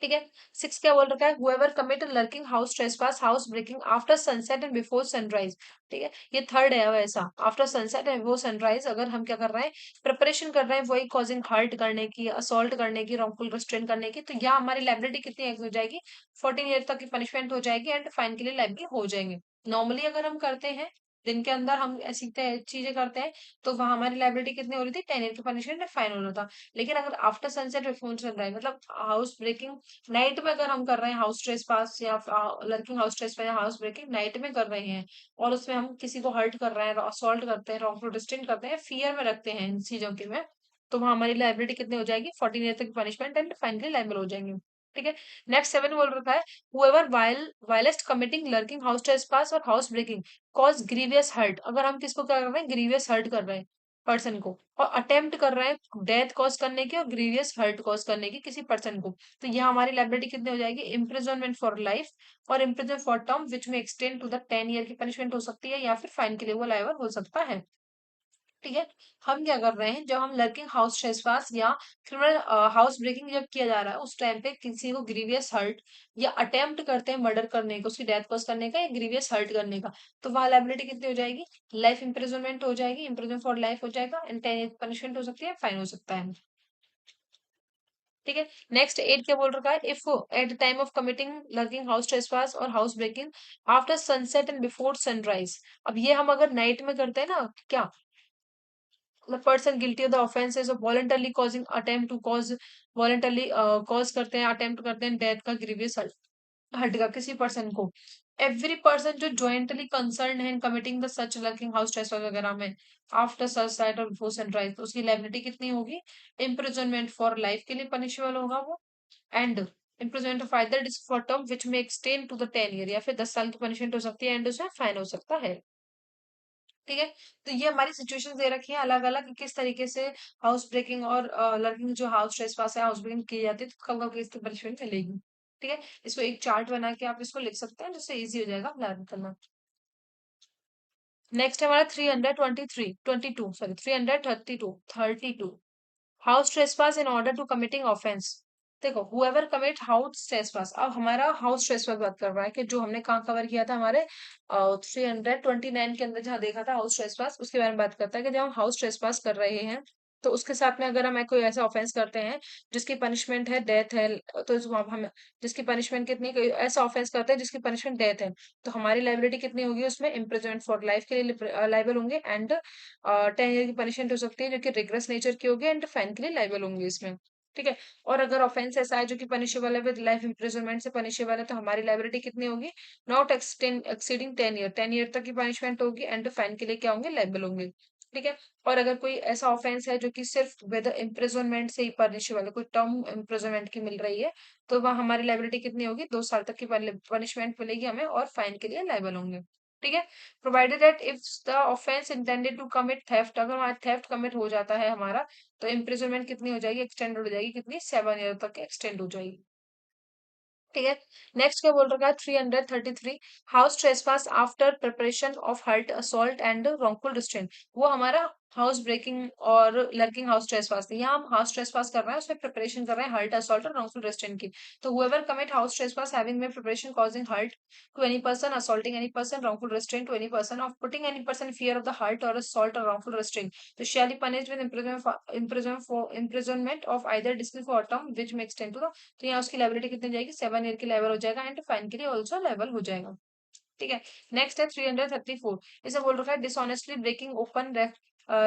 ठीक है। 6 क्या बोल रखा है, whoever commit a lurking house trespass, house breaking after sunset and before sunrise। ठीक है, ये थर्ड है वैसा, after sunset and before sunrise अगर हम क्या कर रहे हैं, प्रिपरेशन कर रहे हैं वही कॉजिंग हर्ट करने की, असॉल्ट करने की, रॉन्गफुल रिस्ट्रेन करने की, तो यहाँ हमारी लाइबिलिटी कितनी हो जाएगी, 14 ईयर तक की पनिशमेंट हो जाएगी, एंड फाइन के लिए लाइबल हो जाएंगे। नॉर्मली अगर हम करते हैं, दिन के अंदर हम ऐसी चीजें करते हैं, तो वहां हमारी लाइबिलिटी कितनी हो रही थी, 10 ईयर की पनिशमेंट, फाइन होना था। लेकिन अगर आफ्टर सनसेट बिफोर सनराइज मतलब हाउस ब्रेकिंग नाइट में अगर हम कर रहे हैं, हाउस ट्रेस पास या लर्किंग हाउस ट्रेस पास या हाउस ब्रेकिंग नाइट में कर रहे हैं, और उसमें हम किसी को हर्ट कर रहे हैं, असॉल्ट करते हैं, रॉन्गफुल डिस्टेंस करते हैं, फियर में रखते हैं इन चीजों के में, तो वहां हमारी लाइबिलिटी कितनी हो जाएगी, 14 ईयर तक पनिशमेंट, एंड फाइनली लाइबल हो जाएंगे। ठीक है। नेक्स्ट 7 बोल रखा है whoever whilst committing lurking house trespass और house breaking cause grievous hurt। अगर हम किसको क्या कर रहे हैं, ग्रीवियस हर्ट कर रहे हैं पर्सन को, और अटेम्प्ट कर रहे हैं डेथ कॉज करने की और ग्रीवियस हर्ट कॉज करने की किसी पर्सन को, तो यहाँ हमारी लाइबिलिटी कितनी हो जाएगी, इम्प्रिजनमेंट फॉर लाइफ और इम्प्रिजन फॉर टर्म विच में एक्सटेंड टू द 10 ईयर की पनिशमेंट हो सकती है, या फिर फाइन के लिए वो लायबल हो सकता है। ठीक है। हम क्या कर रहे हैं, जब हम लर्किंग हाउस ट्रेसपास या क्रिमिनल हाउस ब्रेकिंग जब किया जा रहा है, उस टाइम पे किसी को ग्रीवियस हर्ट या अटेम्प्ट करते हैं मर्डर करने का, उसकी डेथ कॉज करने का या ग्रीवियस हर्ट करने का, तो वहां लाइबिलिटी कितनी हो जाएगी, लाइफ इम्प्रिजनमेंट हो जाएगी, इम्प्रिजन फॉर लाइफ हो जाएगा, एंड 10 पनिशमेंट हो सकती है, फाइन हो सकता है। ठीक है। नेक्स्ट 8 क्या बोल रखा है, if at the time of committing lurking house trespass और house breaking after sunset and before sunrise. अब ये हम अगर नाइट में करते हैं ना, क्या the person guilty of the offense is of voluntarily causing attempt to cause, voluntarily cause करते हैं, attempt करते हैं डेथ का, ग्रीवियस हर्ट का किसी पर्सन को, एवरी पर्सन जो ज्वाइंटली कंसर्न है इन committing the such lurking house trace वगैरह में आफ्टर सनसेट और बिफोर सनराइज, तो उसकी लाइबिलिटी कितनी होगी, इम्प्रिजनमेंट फॉर लाइफ के लिए पनिशेबल होगा वो, and imprisonment of either for term which में एक्सटेंड टू द 10 ईयर, या फिर 10 साल की पनिशमेंट हो सकती है, एंड उसमें फाइन हो सकता है। ठीक है। तो ये हमारी सिचुएशन दे रखी है अलग अलग, किस तरीके से हाउस ब्रेकिंग और लर्निंग जो हाउस ट्रेस पास है, हाउस ब्रेकिंग की जाती है, तो कब कब किसकी पनिशमेंट मिलेगी। ठीक है। इसको एक चार्ट बना के आप इसको लिख सकते हैं, जिससे इजी हो जाएगा लर्न करना। नेक्स्ट हमारा 323 22 sorry 332 house trespass in order to committing offence. देखो हुएवर कमिट हाउस ट्रेसपास, अब हमारा हाउस ट्रेसपास बात कर रहा है कि जो हमने कहाँ कवर किया था हमारे 329 के अंदर जहाँ देखा था हाउस ट्रेसपास, उसके बारे में बात करता है कि जब हम हाउस ट्रेसपास कर रहे हैं तो उसके साथ में अगर हम कोई ऐसा ऑफेंस करते हैं जिसकी पनिशमेंट है डेथ है, तो हम जिसकी पनिशमेंट कितनी, कोई ऐसा ऑफेंस करते हैं जिसकी पनिशमेंट डेथ है, तो हमारी लाइबिलिटी कितनी होगी उसमें, इम्प्रिजनमेंट फॉर लाइफ के लिए लाइबल होंगे, एंड 10 ईयर की पनिशमेंट हो सकती है जो कि रिग्रेस नेचर की होगी, एंड फाइन के लिए लाइबल होंगे इसमें। ठीक है। और अगर ऑफेंस ऐसा है जो कि पनिशेबल है विद लाइफ इम्प्रिजनमेंट से पनिशेबल है, तो हमारी लाइबिलिटी कितनी होगी, नॉट एक्सीडिंग 10 ईयर, 10 ईयर तक की पनिशमेंट होगी, एंड फाइन के लिए क्या होंगे, लाइबल होंगे। ठीक है। और अगर कोई ऐसा ऑफेंस है जो कि सिर्फ विद इम्प्रिजनमेंट से ही पनिशेबल है, कोई टर्म इम्प्रिजनमेंट की मिल रही है, तो वह हमारी लाइबिलिटी कितनी होगी, 2 साल तक की पनिशमेंट मिलेगी हमें, और फाइन के लिए लाइबल होंगे। ठीक है। Provided that if the offence intended to commit theft, अगर हमारा थेफ्ट कमिट हो जाता है हमारा, तो इम्प्रिजनमेंट कितनी हो जाएगी, एक्सटेंड हो जाएगी, कितनी, 7 ईयर तक एक्सटेंड हो जाएगी। ठीक है। नेक्स्ट क्या बोल रखा है, 333, house trespass after preparation of hurt assault and wrongful restraint, वो हमारा हाउस ब्रेकिंग और लर्किंग हाउस ट्रेसपास थी, यहाँ हम हाउस ट्रेसपास कर रहे हैं, उसमें प्रिपरेशन कर रहे हैं हर्ट असॉल्ट और रॉन्गफुल रिस्ट्रेंट की। तो whoever commit house trespass having made preparation causing hurt to any person, assaulting any person, wrongful restraint to any person, of putting any person in fear of the hurt or assault or wrongful restraint, so shall be punished with imprisonment of either dismissal for term which may extend to the, तो यहाँ उसकी liability कितनी जाएगी, 7 year की liable हो जाएगा, and fine के लिए ऑल्सो लाइबल हो जाएगा। ठीक है। नेक्स्ट है 334, इसे बोल रखा है dishonestly breaking open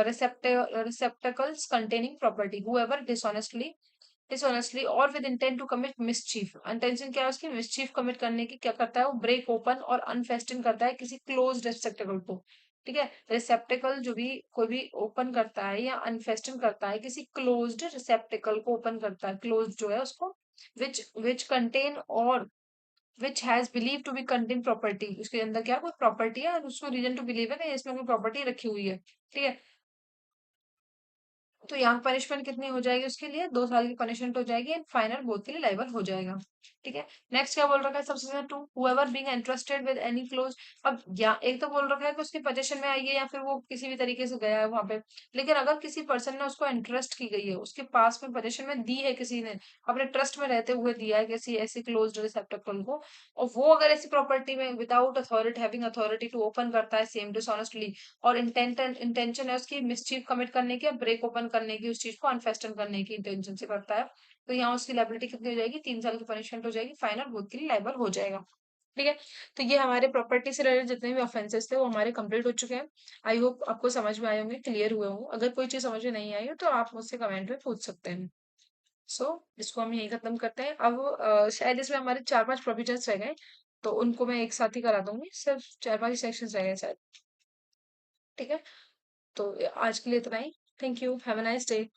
receptacles containing property, whoever dishonestly और with intent to commit mischief, intention क्या है उसकी, mischief commit करने की, क्या करता है वो, ब्रेक ओपन और अनफेस्टन करता है किसी क्लोज रिसेप्टेकल को। ठीक है। रिसेप्टेकल जो भी कोई भी ओपन करता है या अनफेस्टन करता है किसी क्लोज्ड रिसेप्टेकल को, ओपन करता है क्लोज जो है उसको, विच कंटेन और which has believe to be contain property, उसके अंदर क्या कोई प्रॉपर्टी है और उसको रीजन टू बिलीव है कि इसमें कोई प्रॉपर्टी रखी हुई है। ठीक है। तो यहाँ पनिशमेंट कितनी हो जाएगी उसके लिए, 2 साल की पनिशमेंट हो जाएगी, एंड फाइनल बोथ के लिए लाइबल हो जाएगा। ठीक है। नेक्स्ट क्या बोल रखा है, सबसे 2, whoever being entrusted with any close, अब या एक तो बोल रखा है कि उसके पोजीशन में आई है या फिर वो किसी भी तरीके से गया है वहां पे, लेकिन अगर किसी पर्सन ने उसको एंट्रस्ट की गई है, उसके पास में पोजीशन में दी है, किसी ने अपने ट्रस्ट में रहते हुए दिया है किसी ऐसी क्लोज्ड रिसेप्टेकल को, और वो अगर ऐसी प्रॉपर्टी में without authority having authority to open करता है सेम डिसऑनेस्टली, और इंटेंशन है उसकी मिसचीफ कमिट करने की, ब्रेक ओपन करने की, उस चीज को अनफेस्टन करने की इंटेंशन से करता है, तो यहाँ उसकी लाइबिलिटी कितनी हो जाएगी, 3 साल की पनिशमेंट हो जाएगी, फाइन और बोथ के लिए लाइबल हो जाएगा। ठीक है। तो ये हमारे प्रॉपर्टी से रिलेटेड जितने भी ऑफेंसेस थे वो हमारे कंप्लीट हो चुके हैं। आई होप आपको समझ में आए होंगे, क्लियर हुए होंगे, अगर कोई चीज समझ में नहीं आई हो तो आप मुझसे कमेंट में पूछ सकते हैं। इसको हम यही खत्म करते हैं अब। शायद इसमें हमारे 4-5 प्रोविजंस रह गए, तो उनको मैं एक साथ ही करा दूंगी, सिर्फ 4-5 सेक्शंस रह गए शायद। ठीक है। तो आज के लिए इतना ही। Thank you, have a nice day.